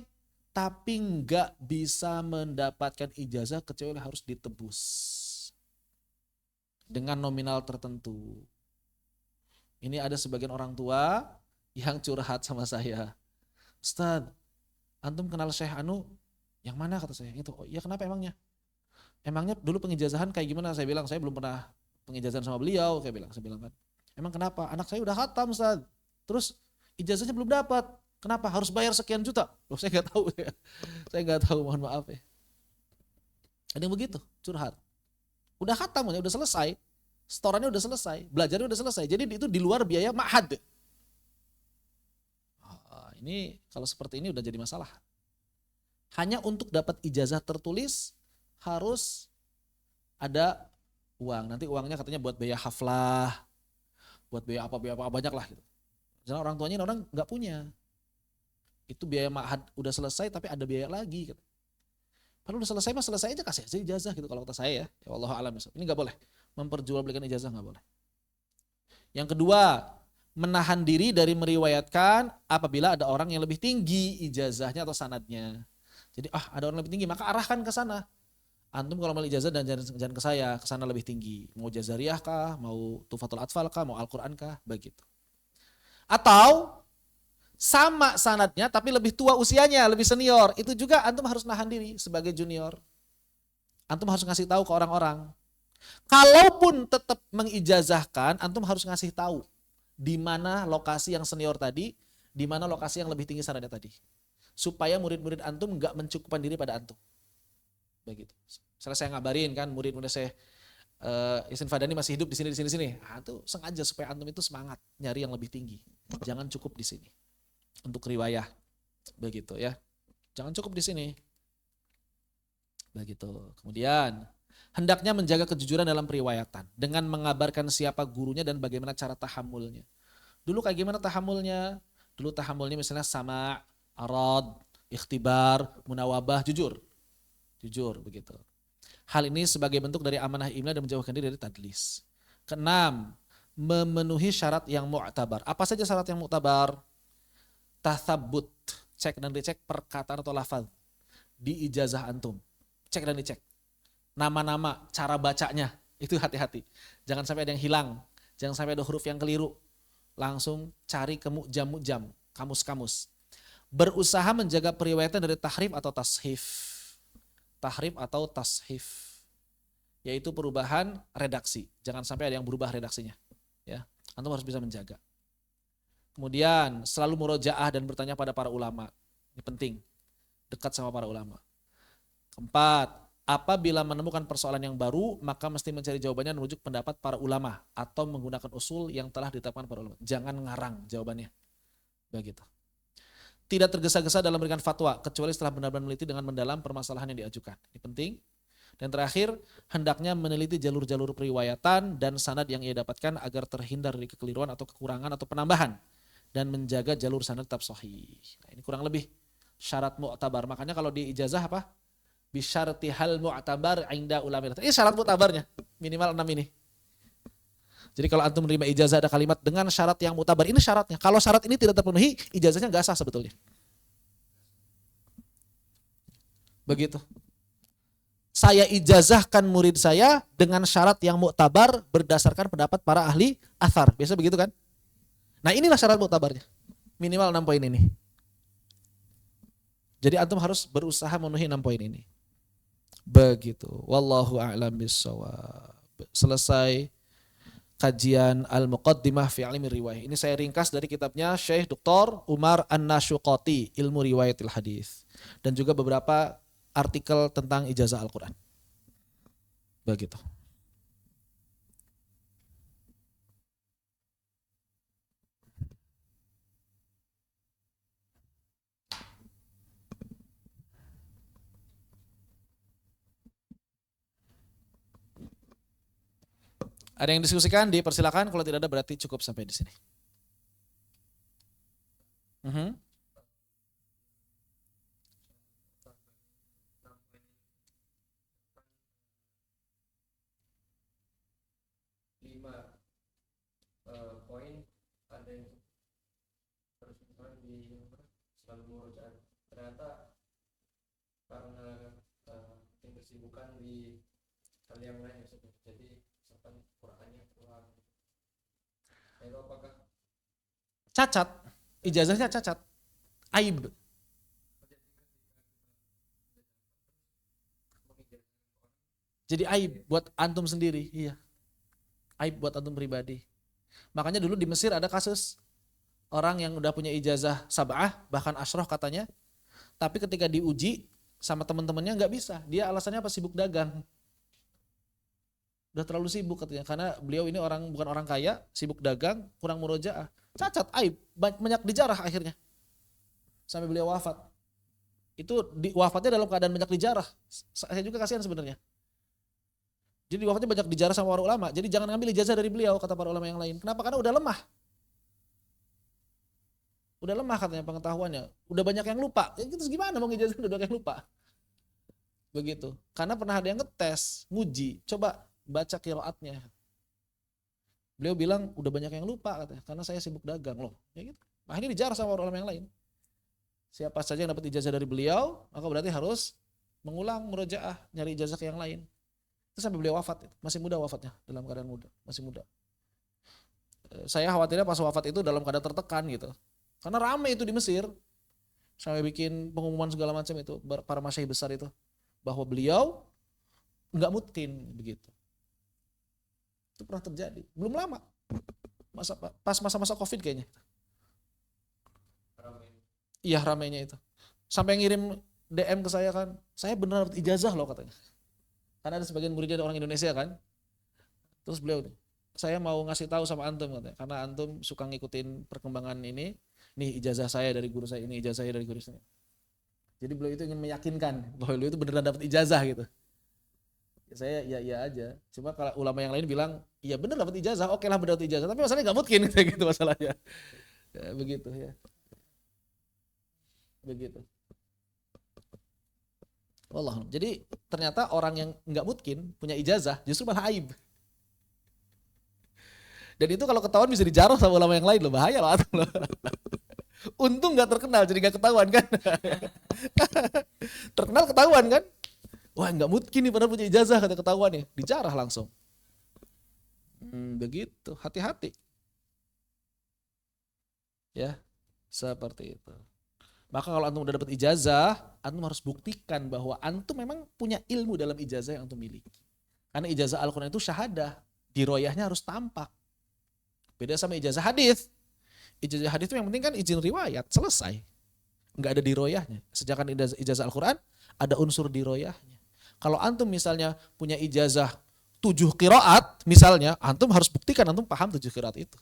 tapi nggak bisa mendapatkan ijazah kecuali harus ditebus dengan nominal tertentu. Ini ada sebagian orang tua yang curhat sama saya. Ustadz, antum kenal Syekh Anu? Yang mana kata saya? Itu. Oh, iya kenapa emangnya? Emangnya dulu pengijazahan kayak gimana? Saya bilang saya belum pernah pengijazahan sama beliau. Saya bilang kan. Emang kenapa? Anak saya udah khatam Ustadz. Terus ijazahnya belum dapat. Kenapa? Harus bayar sekian juta. Loh, saya nggak tahu ya. Saya nggak tahu, mohon maaf ya. Ada yang begitu, curhat. Udah khatam, udah selesai. Setorannya udah selesai, belajarnya udah selesai. Jadi itu di luar biaya ma'had. Ini kalau seperti ini udah jadi masalah. Hanya untuk dapat ijazah tertulis harus ada uang. Nanti uangnya katanya buat biaya haflah, buat biaya apa banyak lah gitu. Jangan orang tuanya orang nggak punya. Itu biaya ma'had udah selesai tapi ada biaya lagi. Gitu. Padahal udah selesai mah selesai aja kasih aja ijazah gitu kalau kata saya ya. Ya Allah alam. Ini nggak boleh. Memperjualbelikan ijazah nggak boleh. Yang kedua, menahan diri dari meriwayatkan apabila ada orang yang lebih tinggi ijazahnya atau sanadnya. Jadi ada orang lebih tinggi maka arahkan ke sana. Antum kalau mau ijazah dan jangan ke saya, ke sana lebih tinggi. Mau Jazariyah kah, mau Tufatul Atfal kah, mau Al-Qur'an kah, begitu. Atau sama sanadnya tapi lebih tua usianya, lebih senior. Itu juga antum harus nahan diri sebagai junior. Antum harus ngasih tahu ke orang-orang. Kalaupun tetap mengijazahkan, antum harus ngasih tahu di mana lokasi yang senior tadi, di mana lokasi yang lebih tinggi sanadnya tadi. Supaya murid-murid antum enggak mencukupkan diri pada antum. Begitu. Setelah saya ngabarin kan murid-murid saya Yasin Fadani masih hidup di sini. Itu sengaja supaya antum itu semangat nyari yang lebih tinggi. Jangan cukup di sini. Untuk riwayah. Begitu ya. Jangan cukup di sini. Begitu. Kemudian hendaknya menjaga kejujuran dalam periwayatan dengan mengabarkan siapa gurunya dan bagaimana cara tahammulnya. Dulu kayak gimana tahammulnya? Dulu tahammulnya misalnya sama, arad, ikhtibar, munawabah, jujur begitu. Hal ini sebagai bentuk dari amanah imla dan menjauhkan diri dari tadlis. Keenam, memenuhi syarat yang mu'tabar. Apa saja syarat yang mu'tabar? Tathabbut, cek dan dicek perkataan atau lafaz di ijazah antum. Cek dan dicek. Nama-nama, cara bacanya, itu hati-hati. Jangan sampai ada yang hilang, jangan sampai ada huruf yang keliru. Langsung cari ke mu'jam, kamus-kamus. Berusaha menjaga periwayatan dari tahrif atau tashif. Tahrif atau tashif, yaitu perubahan redaksi. Jangan sampai ada yang berubah redaksinya. Ya, antum harus bisa menjaga. Kemudian selalu murojaah dan bertanya pada para ulama. Ini penting. Dekat sama para ulama. Keempat, apabila menemukan persoalan yang baru, maka mesti mencari jawabannya merujuk pendapat para ulama atau menggunakan usul yang telah ditetapkan para ulama. Jangan ngarang jawabannya. Begitu. Tidak tergesa-gesa dalam memberikan fatwa kecuali setelah benar-benar meneliti dengan mendalam permasalahan yang diajukan. Ini penting. Dan terakhir, hendaknya meneliti jalur-jalur periwayatan dan sanad yang ia dapatkan agar terhindar dari kekeliruan atau kekurangan atau penambahan dan menjaga jalur sanad tetap sahih. Nah, ini kurang lebih syarat mu'tabar. Makanya kalau di ijazah apa? Bisyarti hal mu'tabar inda ulamil. Ini syarat mu'tabarnya, minimal 6 ini. Jadi kalau antum menerima ijazah ada kalimat dengan syarat yang mu'tabar, ini syaratnya. Kalau syarat ini tidak terpenuhi, ijazahnya enggak sah sebetulnya. Begitu. Saya ijazahkan murid saya dengan syarat yang mu'tabar berdasarkan pendapat para ahli athar. Biasa begitu kan? Nah, inilah syarat mu'tabarnya. Minimal 6 poin ini. Jadi antum harus berusaha memenuhi 6 poin ini. Begitu. Wallahu a'lam bissawab. Selesai kajian Al-Muqaddimah fi Ilmi Riwayah. Ini saya ringkas dari kitabnya Syekh Dr. Umar An-Nashuqati, Ilmu Riwayatil Hadis. Dan juga beberapa artikel tentang ijazah Al-Quran. Begitu. Ada yang diskusikan? Dipersilakan. Kalau tidak ada berarti cukup sampai di sini. Poin ada yang terus di selalu murojaah. Ternyata karena kesibukan di hal yang lain, jadi misalkan Qurannya kurang. Itu apakah Cacat. Ijazahnya cacat. Aib. Jadi aib buat antum sendiri. Iya. Aib buat antum pribadi. Makanya dulu di Mesir ada kasus orang yang udah punya ijazah sab'ah, bahkan asyroh katanya, tapi ketika diuji sama teman-temannya nggak bisa. Dia alasannya apa? Sibuk dagang. Udah terlalu sibuk katanya, karena beliau ini bukan orang kaya, sibuk dagang, kurang murojaah. Cacat, aib, banyak dijarah akhirnya. Sampai beliau wafat. Itu wafatnya dalam keadaan banyak dijarah. Saya juga kasihan sebenarnya. Jadi wafatnya banyak dijarah sama para ulama. Jadi jangan ngambil ijazah dari beliau, kata para ulama yang lain. Kenapa? Karena udah lemah. Udah lemah katanya pengetahuannya. Udah banyak yang lupa. Ya terus gimana mau ijazah udah banyak yang lupa? Begitu. Karena pernah ada yang ngetes, nguji. Coba baca qiraatnya. Beliau bilang udah banyak yang lupa katanya. Karena saya sibuk dagang loh. Ya gitu. Akhirnya dijarah sama para ulama yang lain. Siapa saja yang dapat ijazah dari beliau, maka berarti harus mengulang murojaah, nyari ijazah ke yang lain. Itu sampai beliau wafat, masih muda wafatnya, dalam keadaan muda, masih muda. Saya khawatirnya pas wafat itu dalam keadaan tertekan gitu, karena ramai itu di Mesir, sampai bikin pengumuman segala macam itu, para masyayikh besar itu, bahwa beliau nggak mungkin begitu. Itu pernah terjadi, belum lama, pas masa-masa COVID kayaknya. Iya ramainya itu, sampai ngirim DM ke saya kan, saya benar ijazah loh katanya. Karena ada sebagian muridnya orang Indonesia kan. Terus beliau, saya mau ngasih tahu sama antum katanya, karena antum suka ngikutin perkembangan ini. Nih ijazah saya dari guru saya, ini ijazah saya dari guru saya. Jadi beliau itu ingin meyakinkan bahwa beliau itu beneran dapat ijazah gitu. Ya, saya iya aja. Cuma kalau ulama yang lain bilang, iya bener dapat ijazah, oke lah bener dapat ijazah. Tapi masalahnya nggak mungkin gitu masalahnya. Ya, begitu ya. Begitu. Wallah. Jadi ternyata orang yang nggak mungkin punya ijazah justru malah aib. Dan itu kalau ketahuan bisa dijarah sama ulama yang lain loh, bahaya loh. Untung nggak terkenal jadi nggak ketahuan kan. Terkenal ketahuan kan. Wah nggak mungkin nih padahal punya ijazah kata ketahuan nih, dijarah langsung. Begitu, hati-hati. Ya, seperti itu. Maka kalau antum udah dapat ijazah, antum harus buktikan bahwa antum memang punya ilmu dalam ijazah yang antum miliki. Karena ijazah Al-Quran itu syahadah, diroyahnya harus tampak. Beda sama ijazah hadis. Ijazah hadis itu yang penting kan izin riwayat, selesai. Nggak ada diroyahnya. Sedangkan ijazah Al-Quran ada unsur diroyahnya. Kalau antum misalnya punya ijazah 7 qiraat, misalnya, antum harus buktikan antum paham 7 qiraat itu.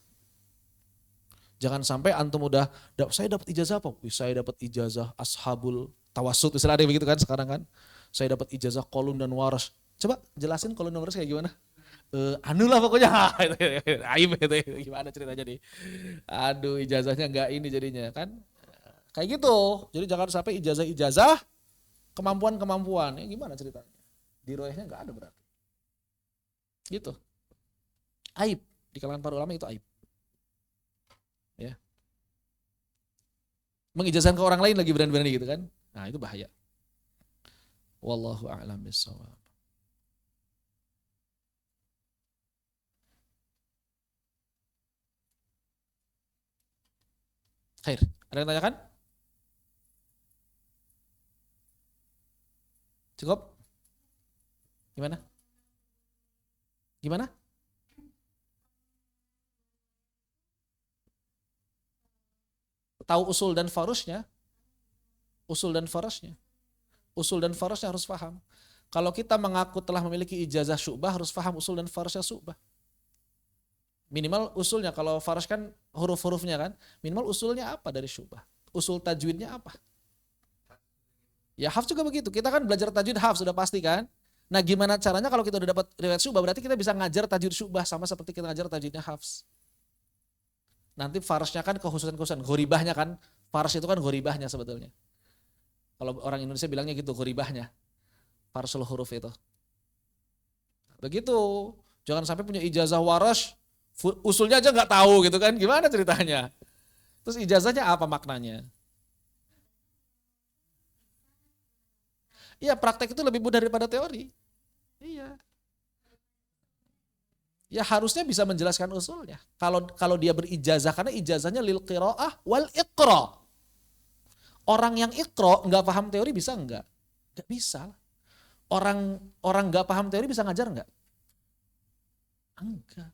Jangan sampai antum udah, saya dapat ijazah apa? Saya dapat ijazah ashabul tawassut, misalnya ada begitu kan sekarang kan. Saya dapat ijazah Qalun dan Warash. Coba jelasin Qalun dan Warash kayak gimana? Anu lah pokoknya. Aib itu gimana ceritanya nih? Aduh, ijazahnya enggak ini jadinya kan. Kayak gitu. Jadi jangan sampai ijazah kemampuan. Ya gimana ceritanya? Di royahnya enggak ada berarti. Gitu. Aib di kalangan para ulama itu aib. Ya. Mengijazahkan ke orang lain lagi berani-berani gitu kan. Nah, itu bahaya. Wallahu a'lam bishawab. Khair. Ada yang tanyakan? Cukup? Gimana? Gimana? Tahu usul dan farusnya? Usul dan farusnya. Usul dan farusnya harus paham. Kalau kita mengaku telah memiliki ijazah syu'bah, harus paham usul dan farusnya syu'bah. Minimal usulnya, kalau farus kan huruf-hurufnya kan, minimal usulnya apa dari syu'bah? Usul tajwidnya apa? Ya hafz juga begitu, kita kan belajar tajwid hafz sudah pasti kan. Nah gimana caranya kalau kita udah dapat riwayat syu'bah, berarti kita bisa ngajar tajwid syu'bah sama seperti kita ngajar tajwidnya hafz. Nanti farusnya kan kekhususan-kekhususan, ghoribahnya kan, farus itu kan ghoribahnya sebetulnya. Kalau orang Indonesia bilangnya gitu, ghoribahnya, farsul huruf itu. Begitu, jangan sampai punya ijazah warash, usulnya aja nggak tahu gitu kan, gimana ceritanya? Terus ijazahnya apa maknanya? Iya, praktek itu lebih mudah daripada teori. Iya. Ya harusnya bisa menjelaskan usulnya. Kalau dia berijazah, karena ijazahnya lil qiraah wal iqra. Orang yang iqra nggak paham teori bisa nggak? Nggak bisa. Orang nggak paham teori bisa ngajar nggak? Enggak.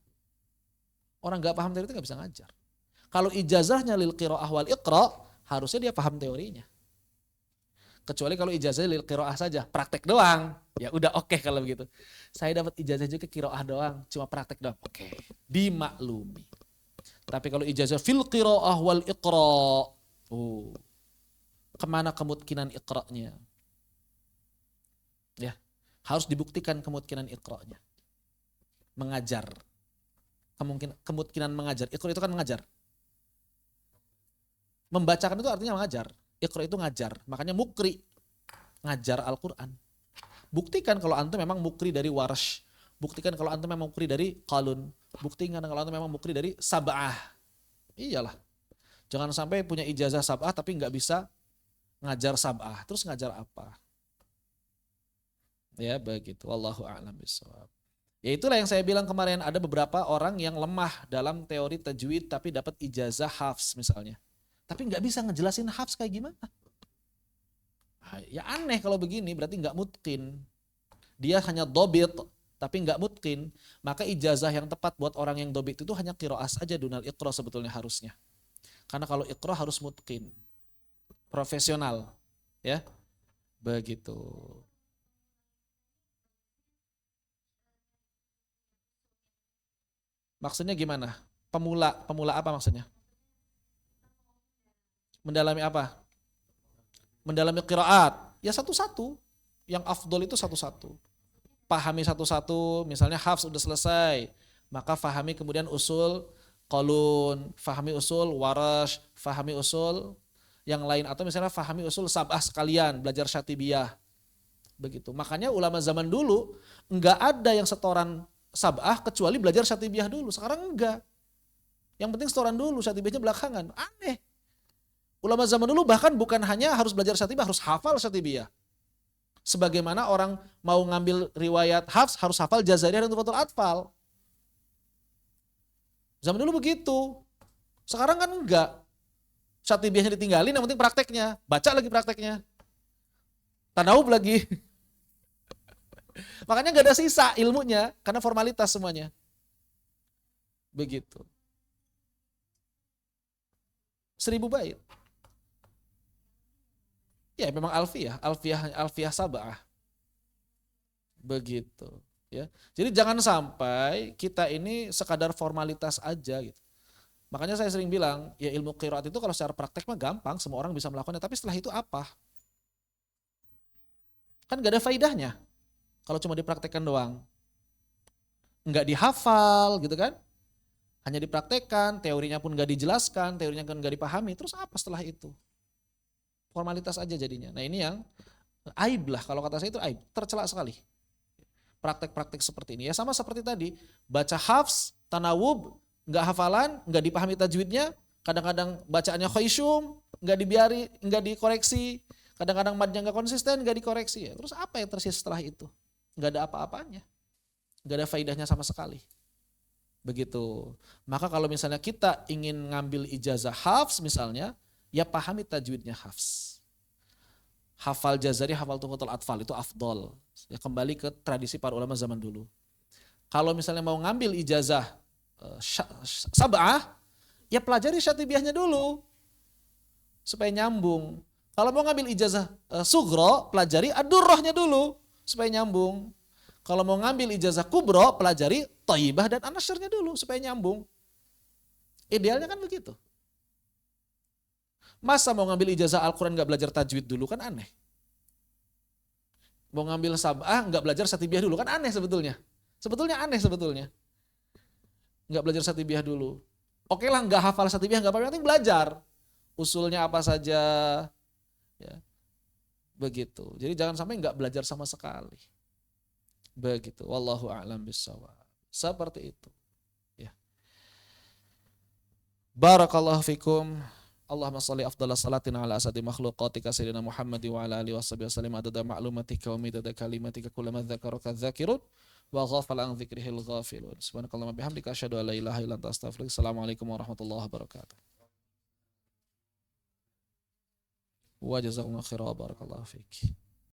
Orang nggak paham teori itu nggak bisa ngajar. Kalau ijazahnya lil qiraah wal iqra, harusnya dia paham teorinya. Kecuali kalau ijazahnya lil qiraah saja, praktek doang. Ya udah oke kalau begitu. Saya dapat ijazah juga qiraah doang, cuma praktek doang. Oke, dimaklumi. Tapi kalau ijazah fil qiraah wal iqra, kemana kemungkinan iqra'nya? Ya, harus dibuktikan kemungkinan iqra'nya. Mengajar. Kemungkinan mengajar. Iqra itu kan mengajar. Membacakan itu artinya mengajar. Iqra itu ngajar. Makanya mukri. Ngajar Al-Quran. Buktikan kalau antum memang mukri dari Warsh. Buktikan kalau antum memang mukri dari Qalun. Buktikan kalau antum memang mukri dari Sab'ah. Iyalah. Jangan sampai punya ijazah Sab'ah tapi nggak bisa ngajar Sab'ah. Terus ngajar apa? Ya begitu. Wallahu a'lam bishawab. Ya itulah yang saya bilang kemarin, ada beberapa orang yang lemah dalam teori tajwid tapi dapat ijazah hafz misalnya. Tapi nggak bisa ngejelasin hafz kayak gimana. Ya aneh kalau begini, berarti nggak mutqin. Dia hanya dobit tapi nggak mutqin. Maka ijazah yang tepat buat orang yang dobit itu hanya qiraah saja dunal iqra sebetulnya harusnya. Karena kalau iqra harus mutqin. Profesional. Ya. Begitu. Maksudnya gimana? Pemula apa maksudnya? Mendalami apa? Mendalami qiraat. Ya satu-satu. Yang afdol itu satu-satu. Pahami satu-satu, misalnya hafz udah selesai, maka fahami kemudian usul Qalun, fahami usul Warash, fahami usul yang lain, atau misalnya fahami usul sab'ah sekalian, belajar syatibiyah. Begitu. Makanya ulama zaman dulu enggak ada yang setoran sab'ah kecuali belajar syatibiyah dulu. Sekarang enggak. Yang penting setoran dulu, syatibiyahnya belakangan. Aneh. Ulama zaman dulu bahkan bukan hanya harus belajar syatibiyah, harus hafal syatibiyah. Sebagaimana orang mau ngambil riwayat Hafs harus hafal Jazariyah dan Tuhfatul Atfal. Zaman dulu begitu. Sekarang kan enggak. Syatibiyahnya ditinggalin, yang penting prakteknya. Baca lagi prakteknya. Tanaub lagi. Makanya enggak ada sisa ilmunya, karena formalitas semuanya. Begitu. 1000 bait. Ya memang alfiyah sab'ah. Begitu. Ya. Jadi jangan sampai kita ini sekadar formalitas aja gitu. Makanya saya sering bilang, ya ilmu qiraat itu kalau secara praktek mah gampang, semua orang bisa melakukannya, tapi setelah itu apa? Kan gak ada faidahnya kalau cuma dipraktekkan doang. Nggak dihafal gitu kan? Hanya dipraktekkan, teorinya pun gak dijelaskan, teorinya kan gak dipahami, terus apa setelah itu? Formalitas aja jadinya. Nah ini yang aib lah, kalau kata saya itu aib, tercela sekali. Praktek-praktek seperti ini. Ya sama seperti tadi, baca hafs, tanawub, nggak hafalan, nggak dipahami tajwidnya, kadang-kadang bacaannya khaisyum, nggak dikoreksi, kadang-kadang madnya nggak konsisten, nggak dikoreksi. Ya. Terus apa yang tersisa setelah itu? Nggak ada apa-apanya, nggak ada faidahnya sama sekali. Begitu. Maka kalau misalnya kita ingin ngambil ijazah hafs misalnya, ya pahami tajwidnya hafs. Hafal Jazari, hafal Tuhfatul Atfal itu afdol. Ya kembali ke tradisi para ulama zaman dulu. Kalau misalnya mau ngambil ijazah sab'ah, ya pelajari syatibiyahnya dulu supaya nyambung. Kalau mau ngambil ijazah sugro, pelajari ad-durrahnya dulu supaya nyambung. Kalau mau ngambil ijazah kubro, pelajari thayyibah dan an-nasyrnya dulu supaya nyambung. Idealnya kan begitu. Masa mau ngambil ijazah Al-Quran gak belajar tajwid dulu kan aneh. Mau ngambil sab'ah gak belajar syatibiyah dulu kan aneh sebetulnya. Sebetulnya aneh sebetulnya. Gak belajar syatibiyah dulu. Oke lah gak hafal syatibiyah gak apa-apa, yang penting belajar. Usulnya apa saja. Ya. Begitu. Jadi jangan sampai gak belajar sama sekali. Begitu. Wallahu a'lam bishawab. Seperti itu. Ya. Barakallahu fikum. Allahumma salli afdala salatina ala asadi makhluqatika sayyidina Muhammad wa ala alihi washabihi wasallam adada ma'lumatika wa midada kalimatika kullama dzakaraka dzakirun wa ghafala an dzikrihil ghafilun. Subhanakallahumma bihamdika asyhadu an la ilaha illa anta astaghfiruka. Assalamualaikum warahmatullahi wabarakatuh. Wa jazakumullahu khairan wa barakallahu fik.